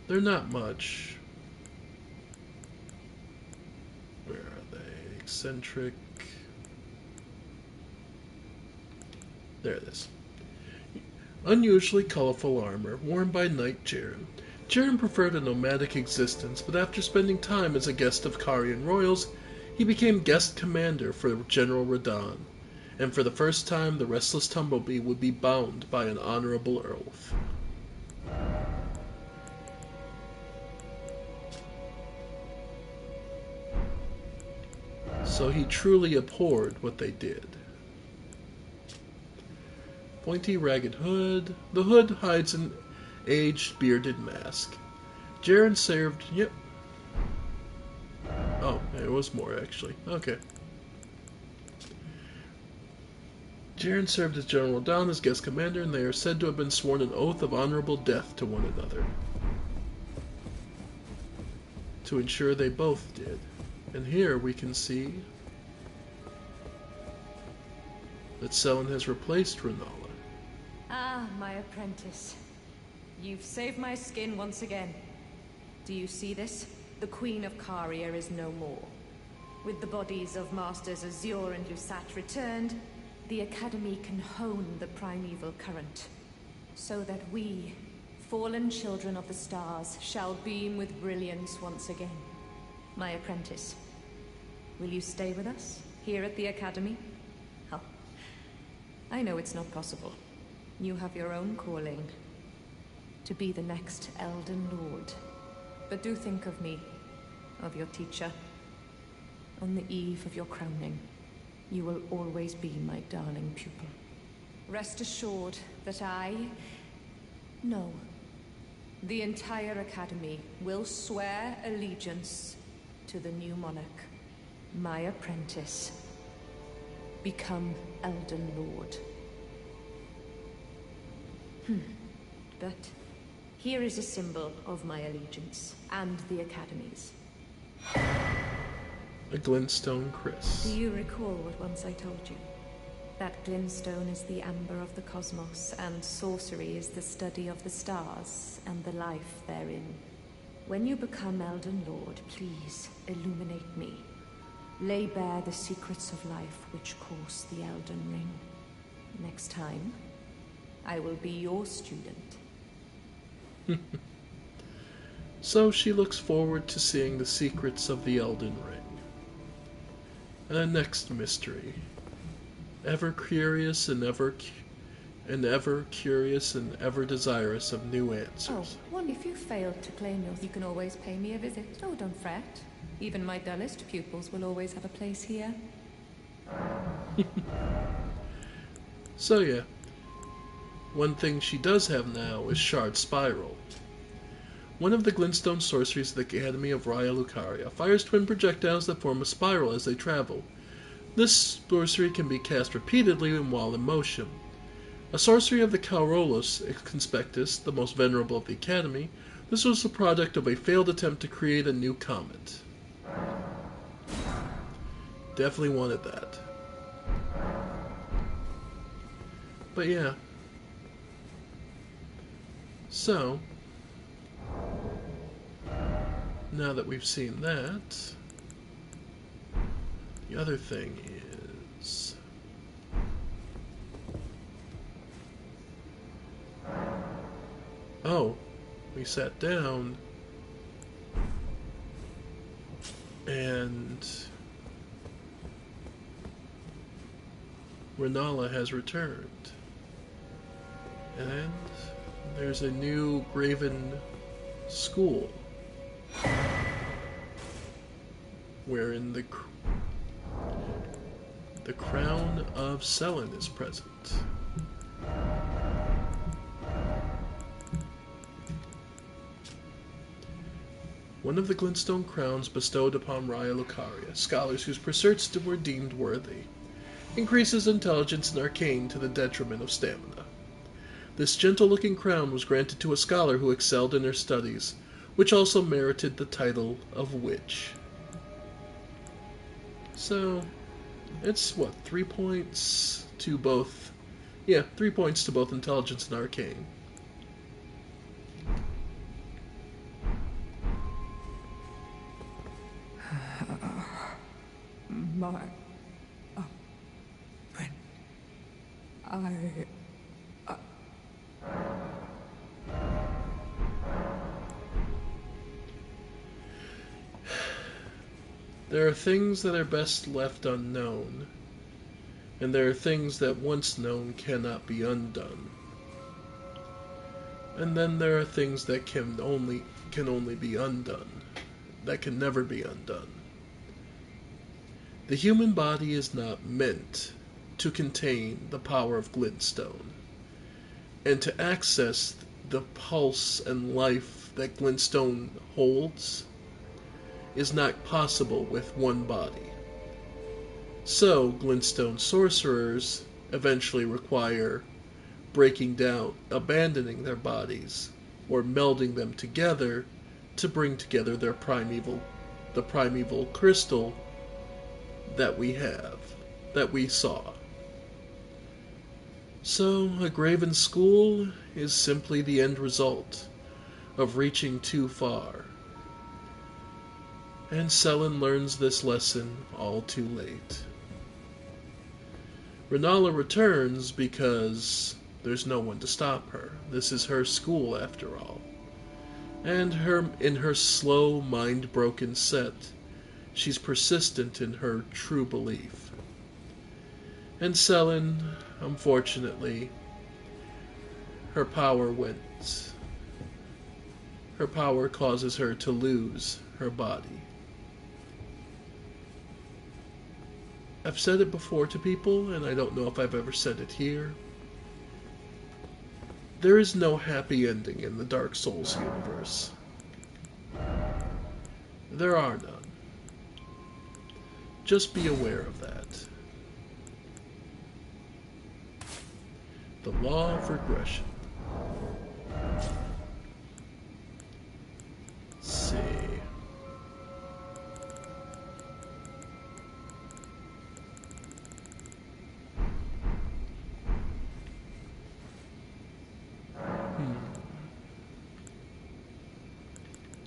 They're not much. Where are they? Eccentric. There it is. Unusually colorful armor, worn by Knight Jaren. Jaren preferred a nomadic existence, but after spending time as a guest of Karian royals, he became guest commander for General Radahn, and for the first time the restless Tumblebee would be bound by an honorable oath. So he truly abhorred what they did. Pointy ragged hood. The hood hides an aged bearded mask. Jaren served... Yep. Oh, there was more actually. Okay. Jaren served as General Dawn as guest commander, and they are said to have been sworn an oath of honorable death to one another. To ensure they both did. And here we can see that Selen has replaced Renala. Ah, my apprentice. You've saved my skin once again. Do you see this? The Queen of Caria is no more. With the bodies of Masters Azure and Lusat returned, the Academy can hone the primeval current, so that we, fallen children of the stars, shall beam with brilliance once again. My apprentice, will you stay with us, here at the Academy? Oh, I know it's not possible. You have your own calling, to be the next Elden Lord. But do think of me, of your teacher. On the eve of your crowning, you will always be my darling pupil. Rest assured that no, the entire Academy will swear allegiance to the new monarch, my apprentice. Become Elden Lord. But here is a symbol of my allegiance and the Academy's. A glintstone Chris. Do you recall what once I told you? That glintstone is the amber of the cosmos, and sorcery is the study of the stars and the life therein. When you become Elden Lord, please illuminate me. Lay bare the secrets of life which course the Elden Ring. Next time, I will be your student. So she looks forward to seeing the secrets of the Elden Ring. And the next mystery. Ever curious and ever curious and ever desirous of new answers. Oh, if you fail to claim yours, you can always pay me a visit. Oh, don't fret. Even my dullest pupils will always have a place here. So yeah. One thing she does have now is Shard Spiral. One of the glintstone sorceries of the Academy of Raya Lucaria fires twin projectiles that form a spiral as they travel. This sorcery can be cast repeatedly and while in motion. A sorcery of the Calrolos Conspectus, the most venerable of the Academy, this was the product of a failed attempt to create a new comet. Definitely wanted that. But yeah. So, now that we've seen that, the other thing is... Oh, we sat down and Renala has returned. And there's a new Graven school wherein the crown of Selen is present. One of the glintstone crowns bestowed upon Raya Lucaria, scholars whose pursuits were deemed worthy, increases intelligence and arcane to the detriment of stamina. This gentle-looking crown was granted to a scholar who excelled in her studies, which also merited the title of Witch. So, it's what, 3 points to both... Yeah, 3 points to both intelligence and arcane. There are things that are best left unknown, and there are things that once known cannot be undone. And then there are things that can only be undone, that can never be undone. The human body is not meant to contain the power of glintstone, and to access the pulse and life that glintstone holds is not possible with one body. So, glintstone sorcerers eventually require breaking down, abandoning their bodies, or melding them together to bring together the primeval crystal that we saw. So, a graven school is simply the end result of reaching too far. And Selen learns this lesson all too late. Renala returns because there's no one to stop her. This is her school, after all. And in her slow, mind-broken set, she's persistent in her true belief. And Selen, unfortunately, her power causes her to lose her body. I've said it before to people, and I don't know if I've ever said it here. There is no happy ending in the Dark Souls universe. There are none. Just be aware of that. The law of regression. Let's see.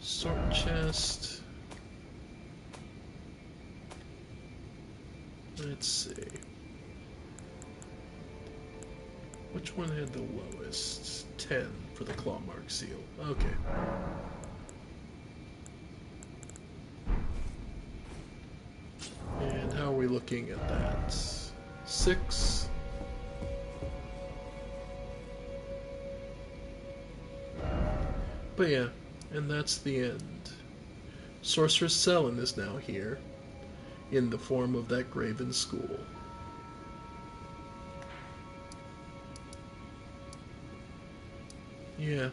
Sword chest. Let's see. Which one had the lowest? 10 for the claw mark seal. Okay. And how are we looking at that? 6. But yeah, and that's the end. Sorceress Selen is now here, in the form of that graven school. Yeah.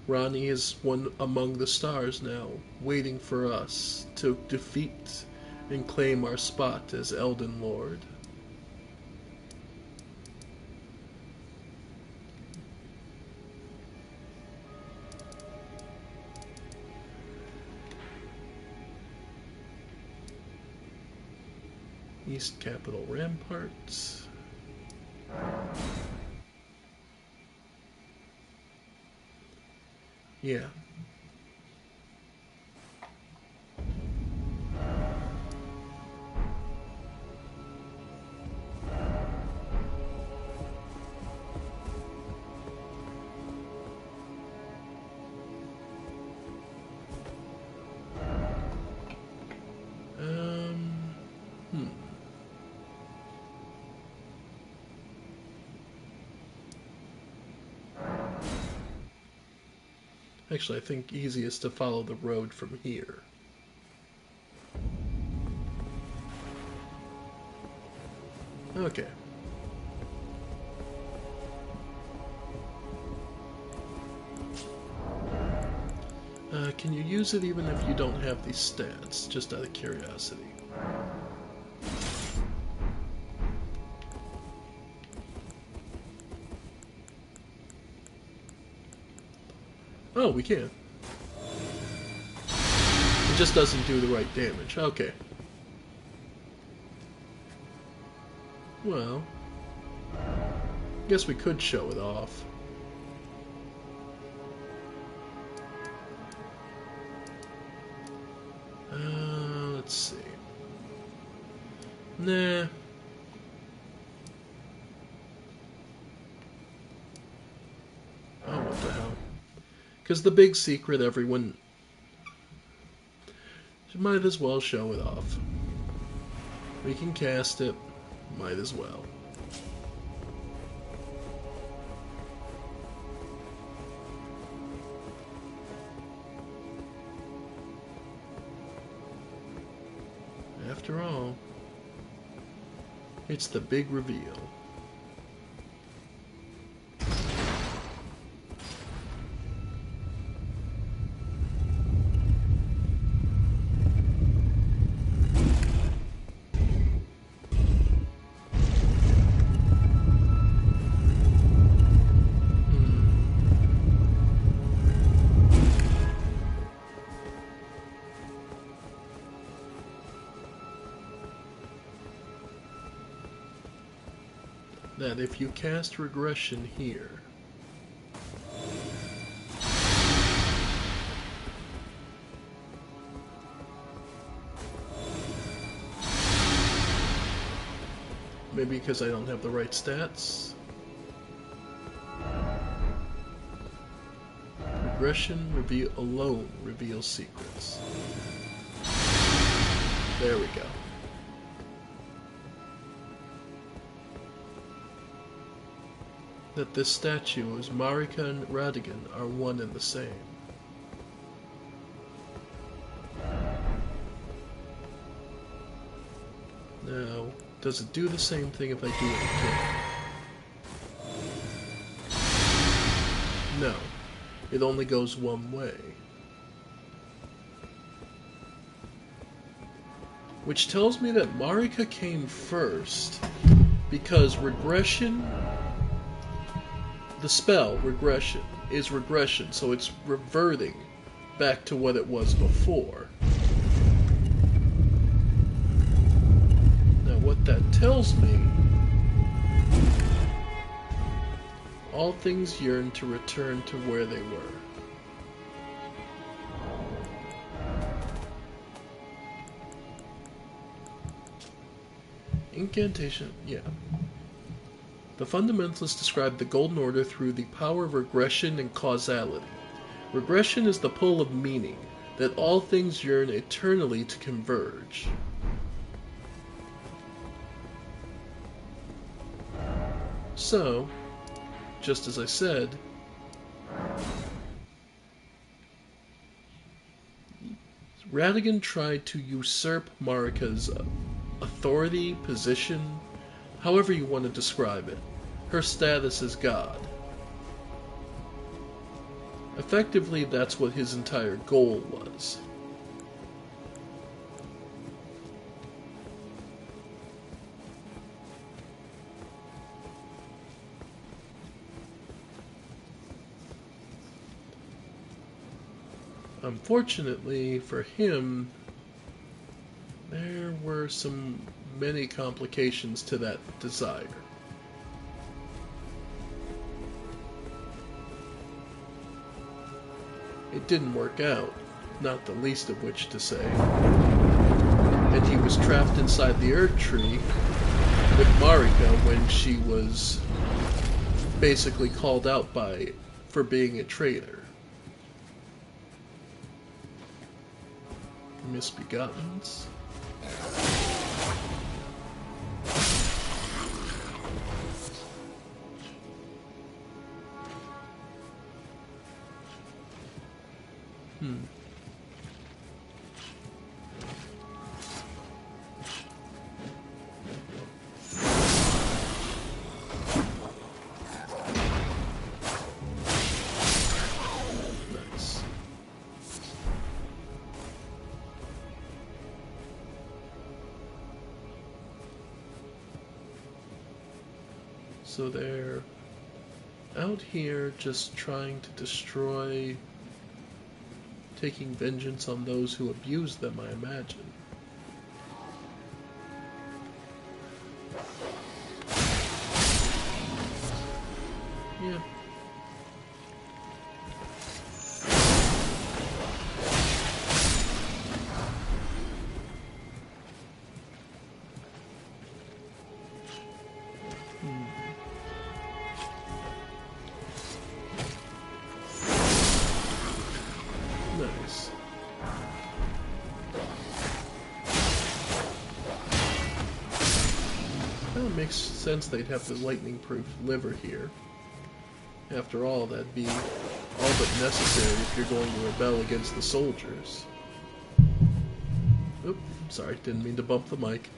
Ranni is one among the stars now, waiting for us to defeat and claim our spot as Elden Lord. East Capital Ramparts. Yeah. Actually, I think easiest to follow the road from here. Okay. Can you use it even if you don't have these stats? Just out of curiosity. Oh, we can. It just doesn't do the right damage. Okay. Well, I guess we could show it off. Let's see. Nah. Oh, what the hell. Because the big secret, everyone might as well show it off. We can cast it, might as well. After all, it's the big reveal. that if you cast regression here, maybe because I don't have the right stats. Regression alone reveals secrets. There we go. That this statue is Marika and Radigan are one and the same. Now, does it do the same thing if I do it again? No. It only goes one way. Which tells me that Marika came first, because regression, the spell, regression, is regression, so it's reverting back to what it was before. Now what that tells me, all things yearn to return to where they were. Incantation, yeah. The fundamentalists describe the Golden Order through the power of regression and causality. Regression is the pull of meaning, that all things yearn eternally to converge. So, just as I said, Radigan tried to usurp Marika's authority, position, however you want to describe it, her status as God. Effectively, that's what his entire goal was. Unfortunately for him, there were many complications to that desire. It didn't work out, not the least of which to say. And he was trapped inside the Erd Tree with Marika when she was basically called out for being a traitor. Misbegottens. Nice. So they're out here just trying to destroy, taking vengeance on those who abuse them, I imagine. Yeah. Nice. Well, it makes sense they'd have the lightning-proof liver here. After all, that'd be all but necessary if you're going to rebel against the soldiers. Oop, sorry, didn't mean to bump the mic.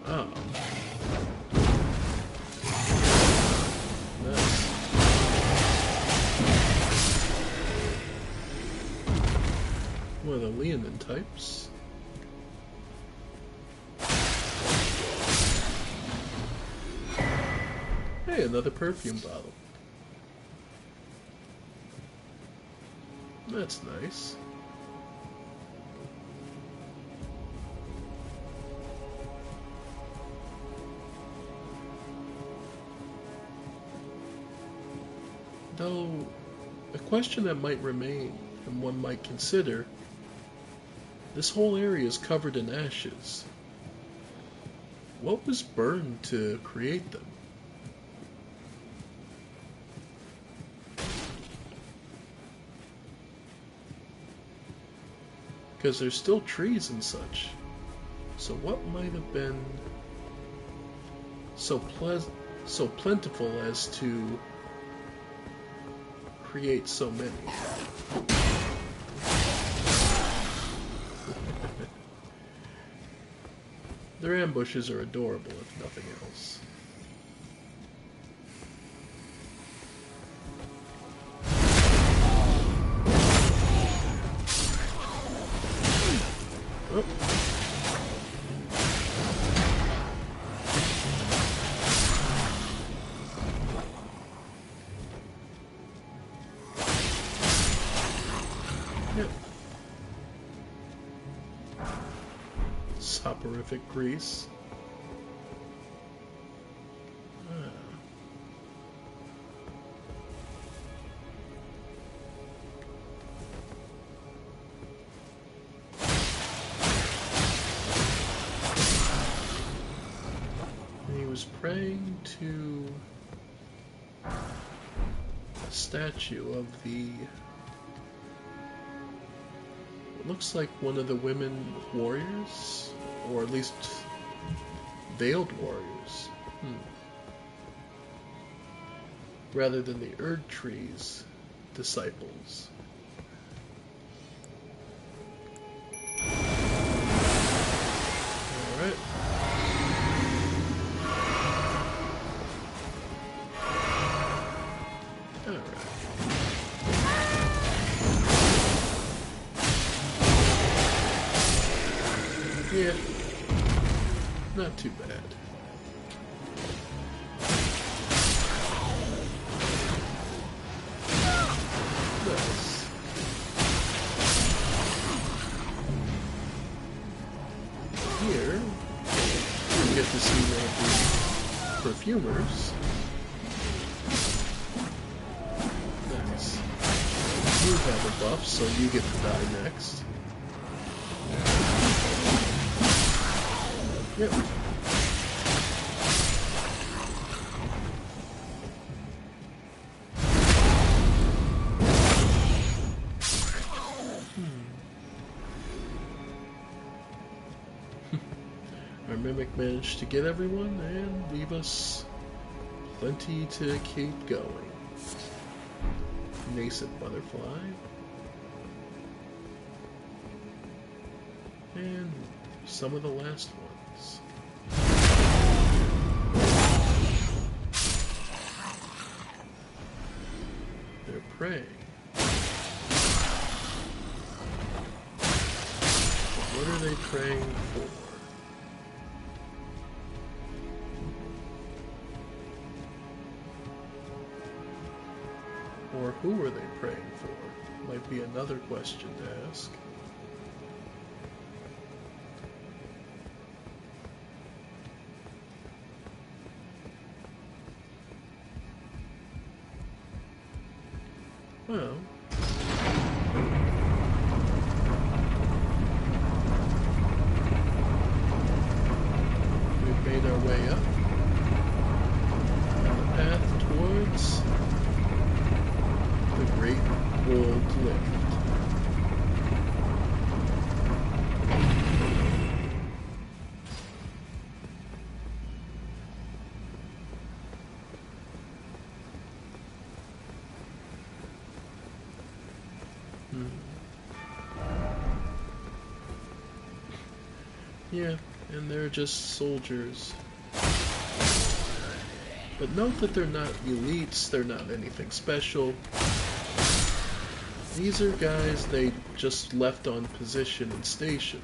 Oh. Nice. One of the Leonin types. Hey, another perfume bottle. That's nice. Though, a question that might remain, and one might consider, this whole area is covered in ashes. What was burned to create them? Because there's still trees and such. So what might have been so plentiful as to create so many? Their ambushes are adorable, if nothing else. Oh. Yep. Soporific grease. Praying to a statue of the, it looks like one of the women warriors, or at least veiled warriors, rather than the Erd Tree's disciples. Alright. Yeah, not too bad. Nice. Here, we get to see one of the perfumers. Nice. You have a buff, so you get to die next. Yep. Our mimic managed to get everyone and leave us plenty to keep going. Nascent butterfly. And some of the last ones. They're praying. What are they praying for? Or who are they praying for? Might be another question to ask. Well, we've made our way up on the path towards the Great World Lift. Yeah, and they're just soldiers. But note that they're not elites, they're not anything special. These are guys they just left on position and station.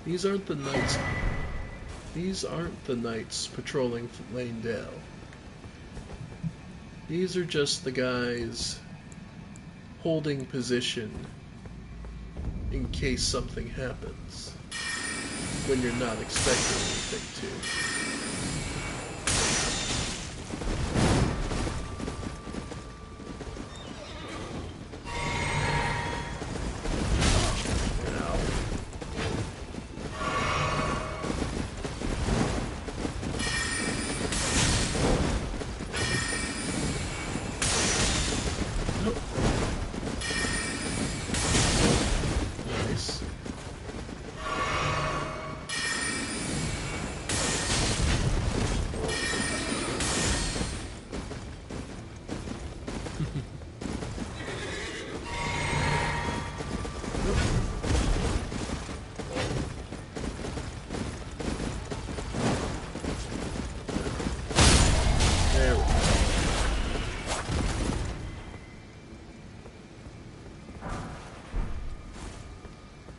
These aren't the knights. These aren't the knights patrolling Lane Dale. These are just the guys holding position in case something happens. when you're not expecting anything to.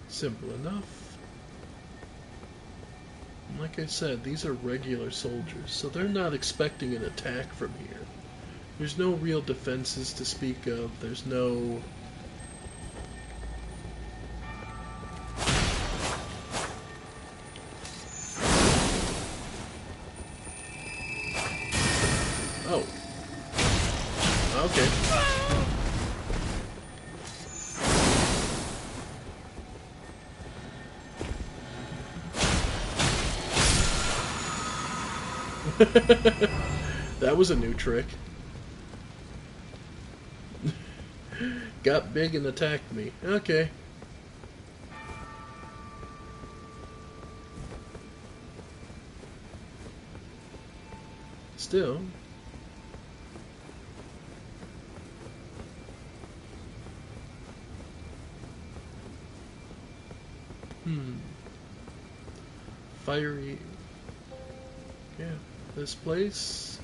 Simple enough. And like I said, these are regular soldiers, so they're not expecting an attack from here. There's no real defenses to speak of. There's no... Oh. Okay. That was a new trick. Got big and attacked me. Okay. Still. Fiery. Yeah, this place.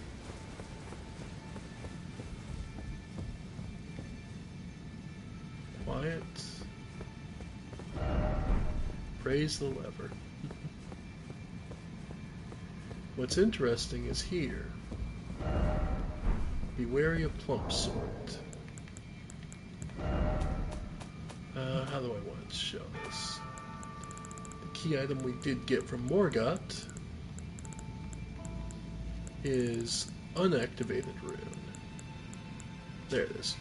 Quiet. Praise the lever. What's interesting is here. Be wary of plump sort. How do I want to show this? The key item we did get from Morgott is unactivated rune. There it is.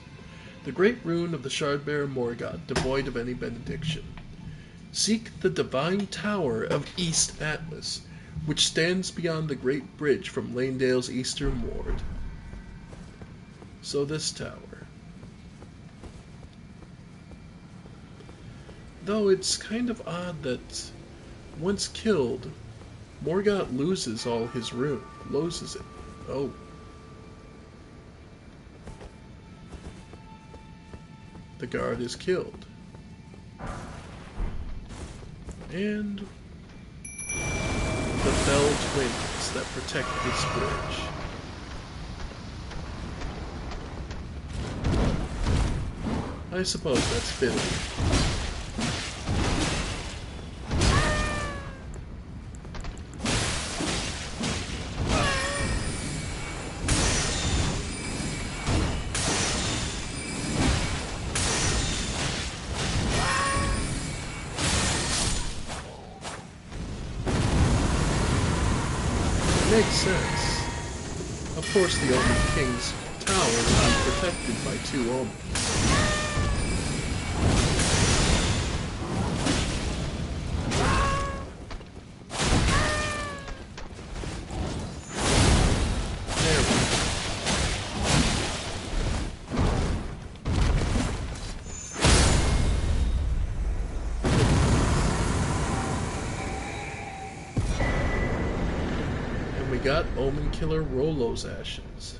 The great rune of the Shardbearer Morgott, devoid of any benediction. Seek the divine tower of East Atlas, which stands beyond the great bridge from Lanedale's eastern ward. So this tower. Though it's kind of odd that once killed, Morgott loses all his rune. Loses it. Oh. The guard is killed. And the fell twins that protect this bridge. I suppose that's fitting. Makes sense. Of course, the Omen King's tower will be protected by two omens. There we go. We got Omen Killer Rollo's ashes,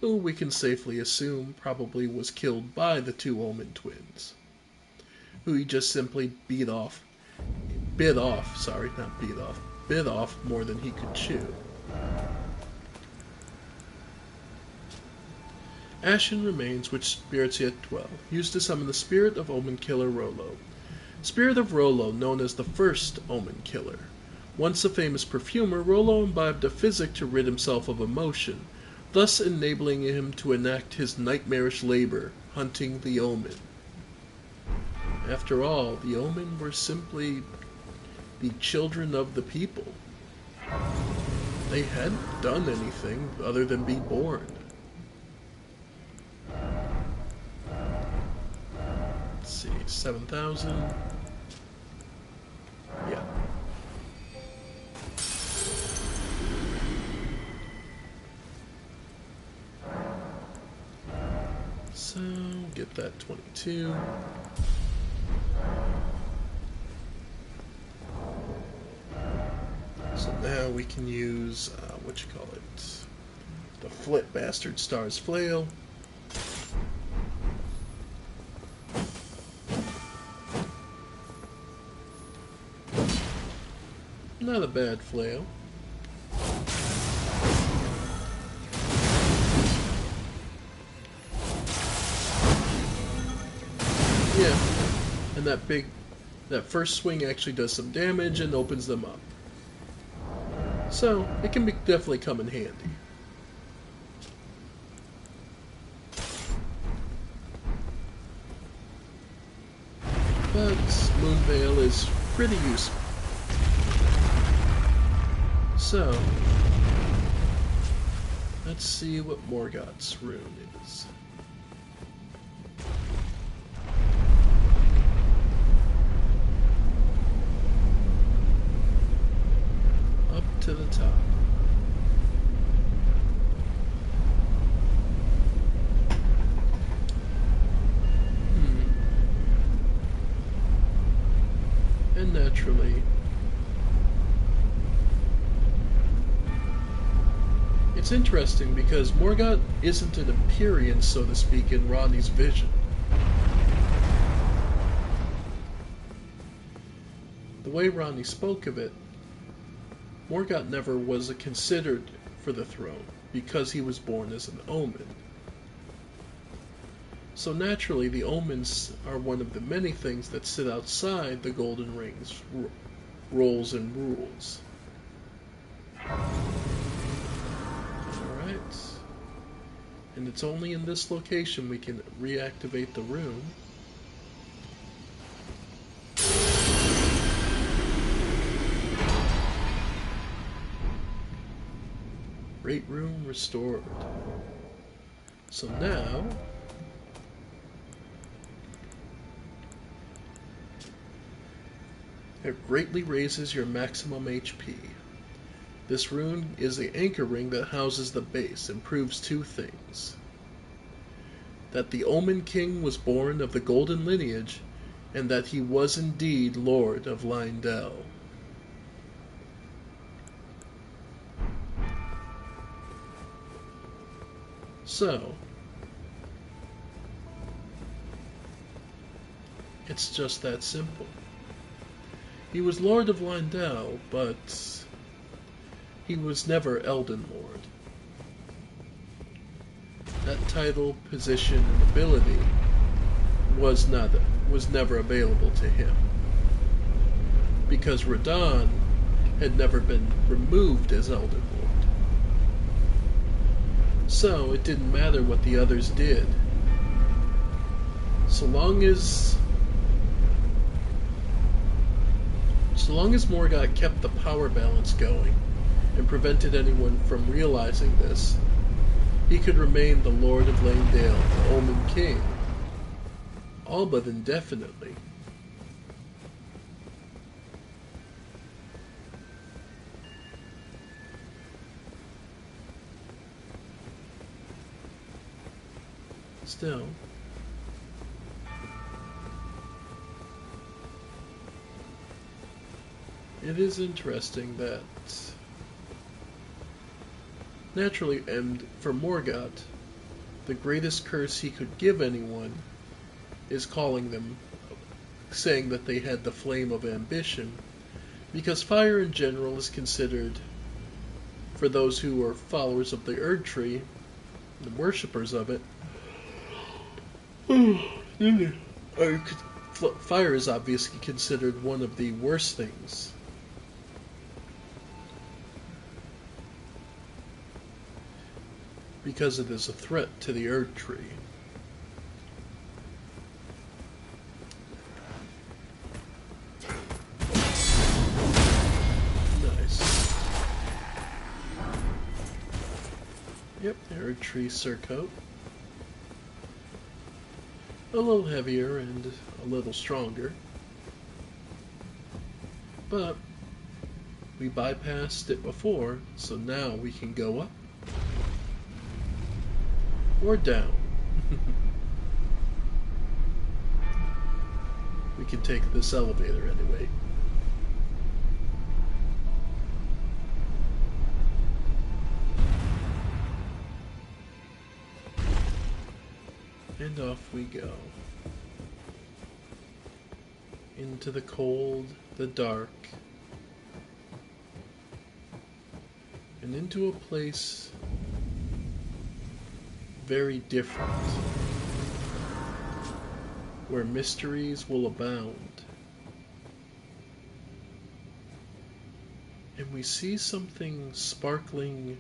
who we can safely assume probably was killed by the two Omen twins, who he just simply bit off more than he could chew. Ashen remains, which spirits yet dwell, used to summon the spirit of Omen Killer Rollo. Spirit of Rollo, known as the first Omen Killer. Once a famous perfumer, Rollo imbibed a physic to rid himself of emotion, thus enabling him to enact his nightmarish labor, hunting the Omen. After all, the Omen were simply the children of the people. They hadn't done anything other than be born. Let's see, 7,000. Yeah. So, get that 22. So now we can use, what you call it, the Flit Bastard Star's Flail. Not a bad flail. Yeah, and that first swing actually does some damage and opens them up. So, it can definitely come in handy. But Moonveil is pretty useful. So, let's see what Morgoth's rune is. Up to the top. And naturally, it's interesting because Morgoth isn't an Empyrean, so to speak, in Rodney's vision. The way Rodney spoke of it, Morgoth never was considered for the throne because he was born as an omen. So naturally, the omens are one of the many things that sit outside the Golden Ring's roles and rules. Alright. And it's only in this location we can reactivate the rune. Great rune restored. So now, it greatly raises your maximum HP. This rune is the anchor ring that houses the base and proves two things. That the Omen King was born of the Golden Lineage, and that he was indeed Lord of Leyndell. So, it's just that simple. He was Lord of Leyndell, but he was never Elden Lord. That title, position, and ability was never available to him, because Radahn had never been removed as Elden Lord. So it didn't matter what the others did. So long as Morgoth kept the power balance going and prevented anyone from realizing this, he could remain the Lord of Leyndell, the Omen King, all but indefinitely. Still, it is interesting that, naturally, and for Morgoth, the greatest curse he could give anyone is calling them, saying that they had the flame of ambition, because fire in general is considered, for those who are followers of the Erd Tree, the worshippers of it, fire is obviously considered one of the worst things. Because it is a threat to the Erd Tree. Erd Tree surcoat. A little heavier and a little stronger. But we bypassed it before, so now we can go up or down. We can take this elevator anyway. And off we go. Into the cold, the dark, and into a place very different, where mysteries will abound. And we see something sparkling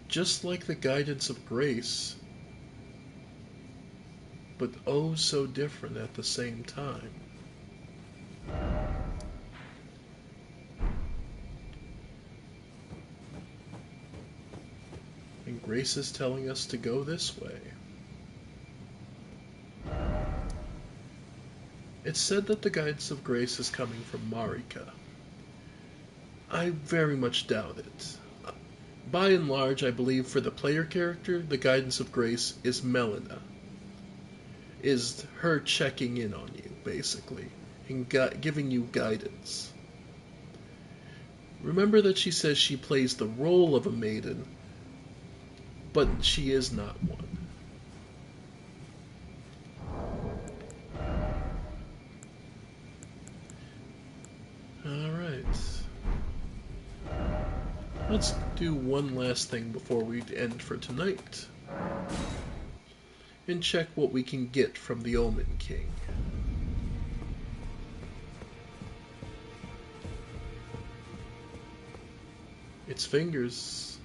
just like the guidance of grace, but oh so different at the same time. And grace is telling us to go this way. It's said that the guidance of grace is coming from Marika. I very much doubt it. By and large, I believe for the player character, the guidance of grace is Melina. Is her checking in on you, basically, and giving you guidance. Remember that she says she plays the role of a maiden, but she is not one. Alright. Let's do one last thing before we end for tonight. And check what we can get from the Omen King. Its fingers,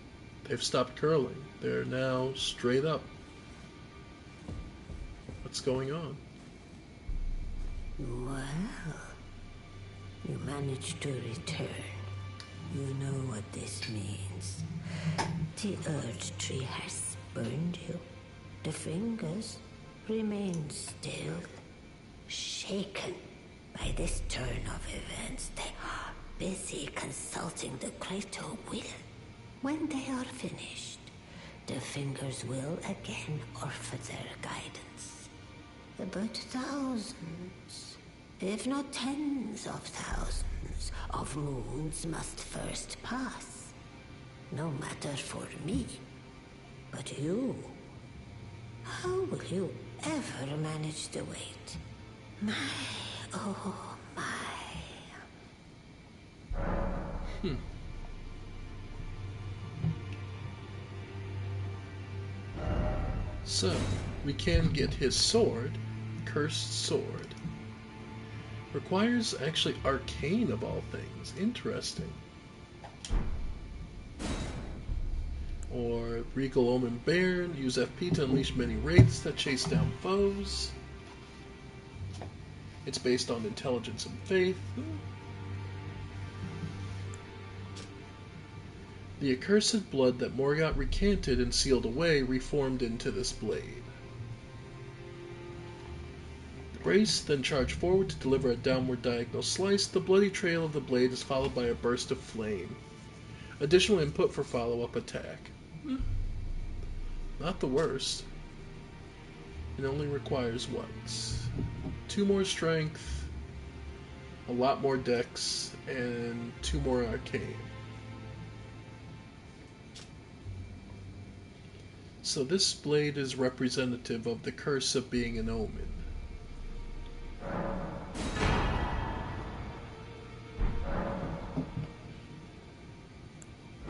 they've stopped curling. They're now straight up. What's going on? Well, you managed to return. You know what this means. The Erd Tree has spurned you. The fingers remain still, shaken by this turn of events. They are busy consulting the greater will. When they are finished, the fingers will again offer their guidance. But thousands, if not tens of thousands, of moons must first pass. No matter for me, but you. How will you ever manage the weight? My, oh my. So, we can get his sword, Cursed Sword. Requires actually arcane of all things. Interesting. Or Regal Omen Baron, use FP to unleash many wraiths that chase down foes. It's based on intelligence and faith. The accursed blood that Morgott recanted and sealed away reformed into this blade. The Grace then charged forward to deliver a downward diagonal slice. The bloody trail of the blade is followed by a burst of flame. Additional input for follow-up attack. Not the worst. It only requires what? 2 more strength, a lot more dex, and 2 more arcane. So this blade is representative of the curse of being an omen.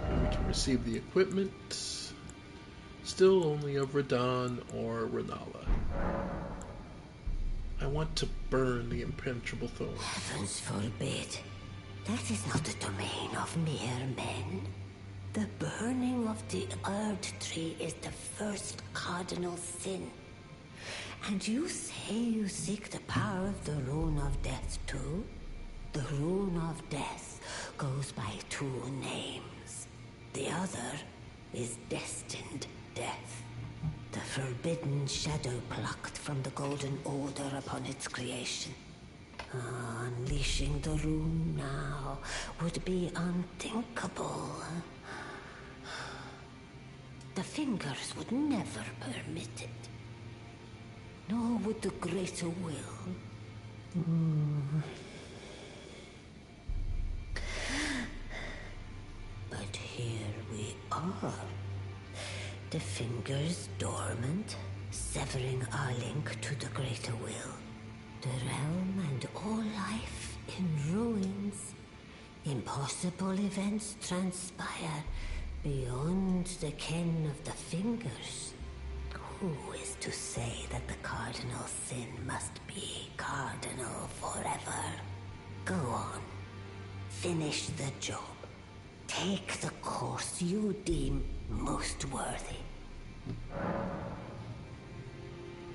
And we can receive the equipment. Still only of Radon or Renala. I want to burn the impenetrable thorn. Heavens forbid. That is not the domain of mere men. The burning of the Erd Tree is the first cardinal sin. And you say you seek the power of the Rune of Death too? The Rune of Death goes by 2 names. The other is destined. death. The forbidden shadow plucked from the Golden Order upon its creation. Unleashing the rune now would be unthinkable. The Fingers would never permit it. Nor would the Greater Will. But here we are. The Fingers dormant, severing our link to the Greater Will. The realm and all life in ruins. Impossible events transpire beyond the ken of the Fingers. Who is to say that the cardinal sin must be cardinal forever? Go on. Finish the job. Take the course you deem most worthy.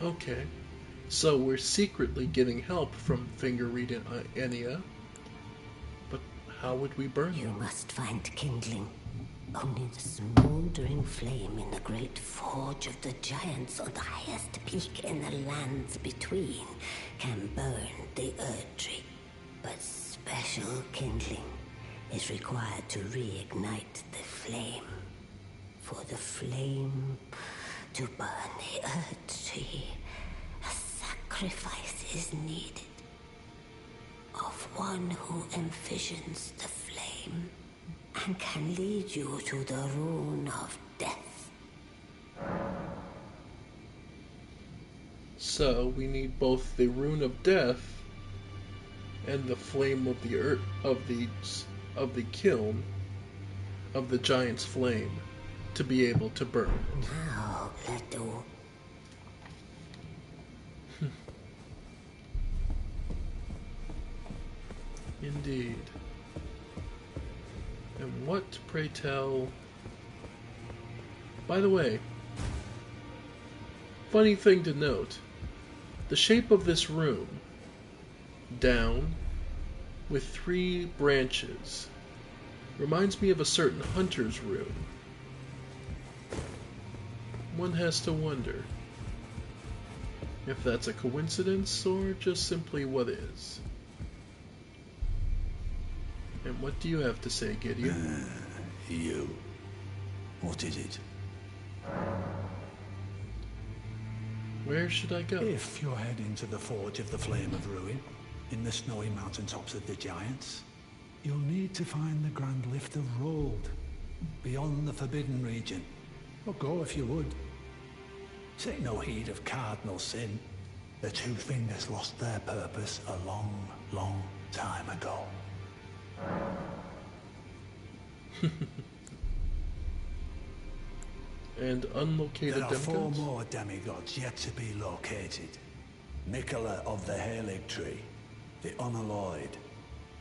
Okay. So we're secretly getting help from Fingerreed and Enya. But how would we burn them? You must find kindling. Only the smoldering flame in the great forge of the giants on the highest peak in the lands between can burn the Erd Tree. But special kindling is required to reignite the flame. For the flame to burn the Erd Tree, a sacrifice is needed of one who envisions the flame and can lead you to the rune of death. So we need both the rune of death and the flame of the earth of the kiln of the giant's flame to be able to burn it. Now, Leto. Indeed. And what, pray tell... By the way, funny thing to note, the shape of this room, down, with 3 branches, reminds me of a certain hunter's rune. One has to wonder if that's a coincidence or just simply what is. And what do you have to say, Gideon? You. What is it? Where should I go? If you're heading to the Forge of the Flame of Ruin, in the snowy mountaintops of the Giants, you'll need to find the Grand Lift of Rold, beyond the Forbidden Region. Or go if you would. Take no heed of cardinal sin. The Two Fingers lost their purpose a long, long time ago. And unlocated there are demigods? 4 more demigods yet to be located. Mikola of the Halig Tree, the Unalloyed,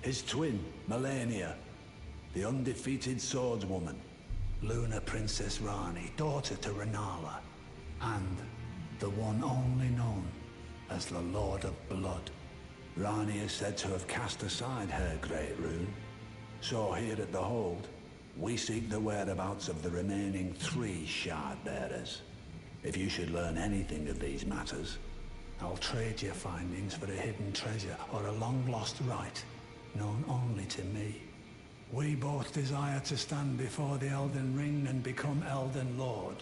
his twin, Melania, the undefeated swordswoman, Luna Princess Rani, daughter to Renala, and the one only known as the Lord of Blood. Rani is said to have cast aside her great rune, so here at the Hold, we seek the whereabouts of the remaining 3 shard bearers. If you should learn anything of these matters, I'll trade your findings for a hidden treasure or a long-lost right, known only to me. We both desire to stand before the Elden Ring and become Elden Lord.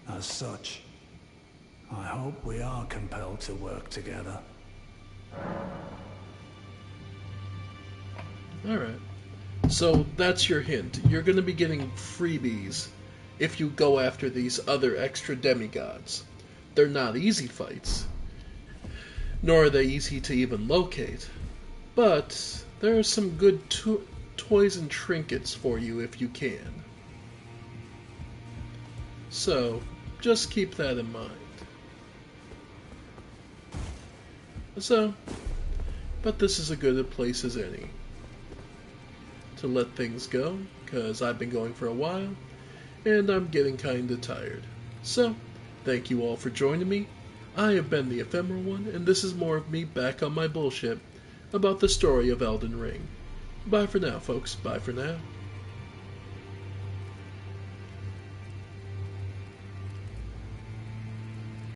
As such, I hope we are compelled to work together. Alright. So that's your hint. You're going to be getting freebies if you go after these other extra demigods. They're not easy fights, nor are they easy to even locate. But there are some good toys and trinkets for you if you can. So, just keep that in mind. So, but this is as good a place as any to let things go, because I've been going for a while, and I'm getting kinda tired. So, thank you all for joining me. I have been the Ephemeral One, and this is more of me back on my bullshit about the story of Elden Ring. Bye for now, folks. Bye for now.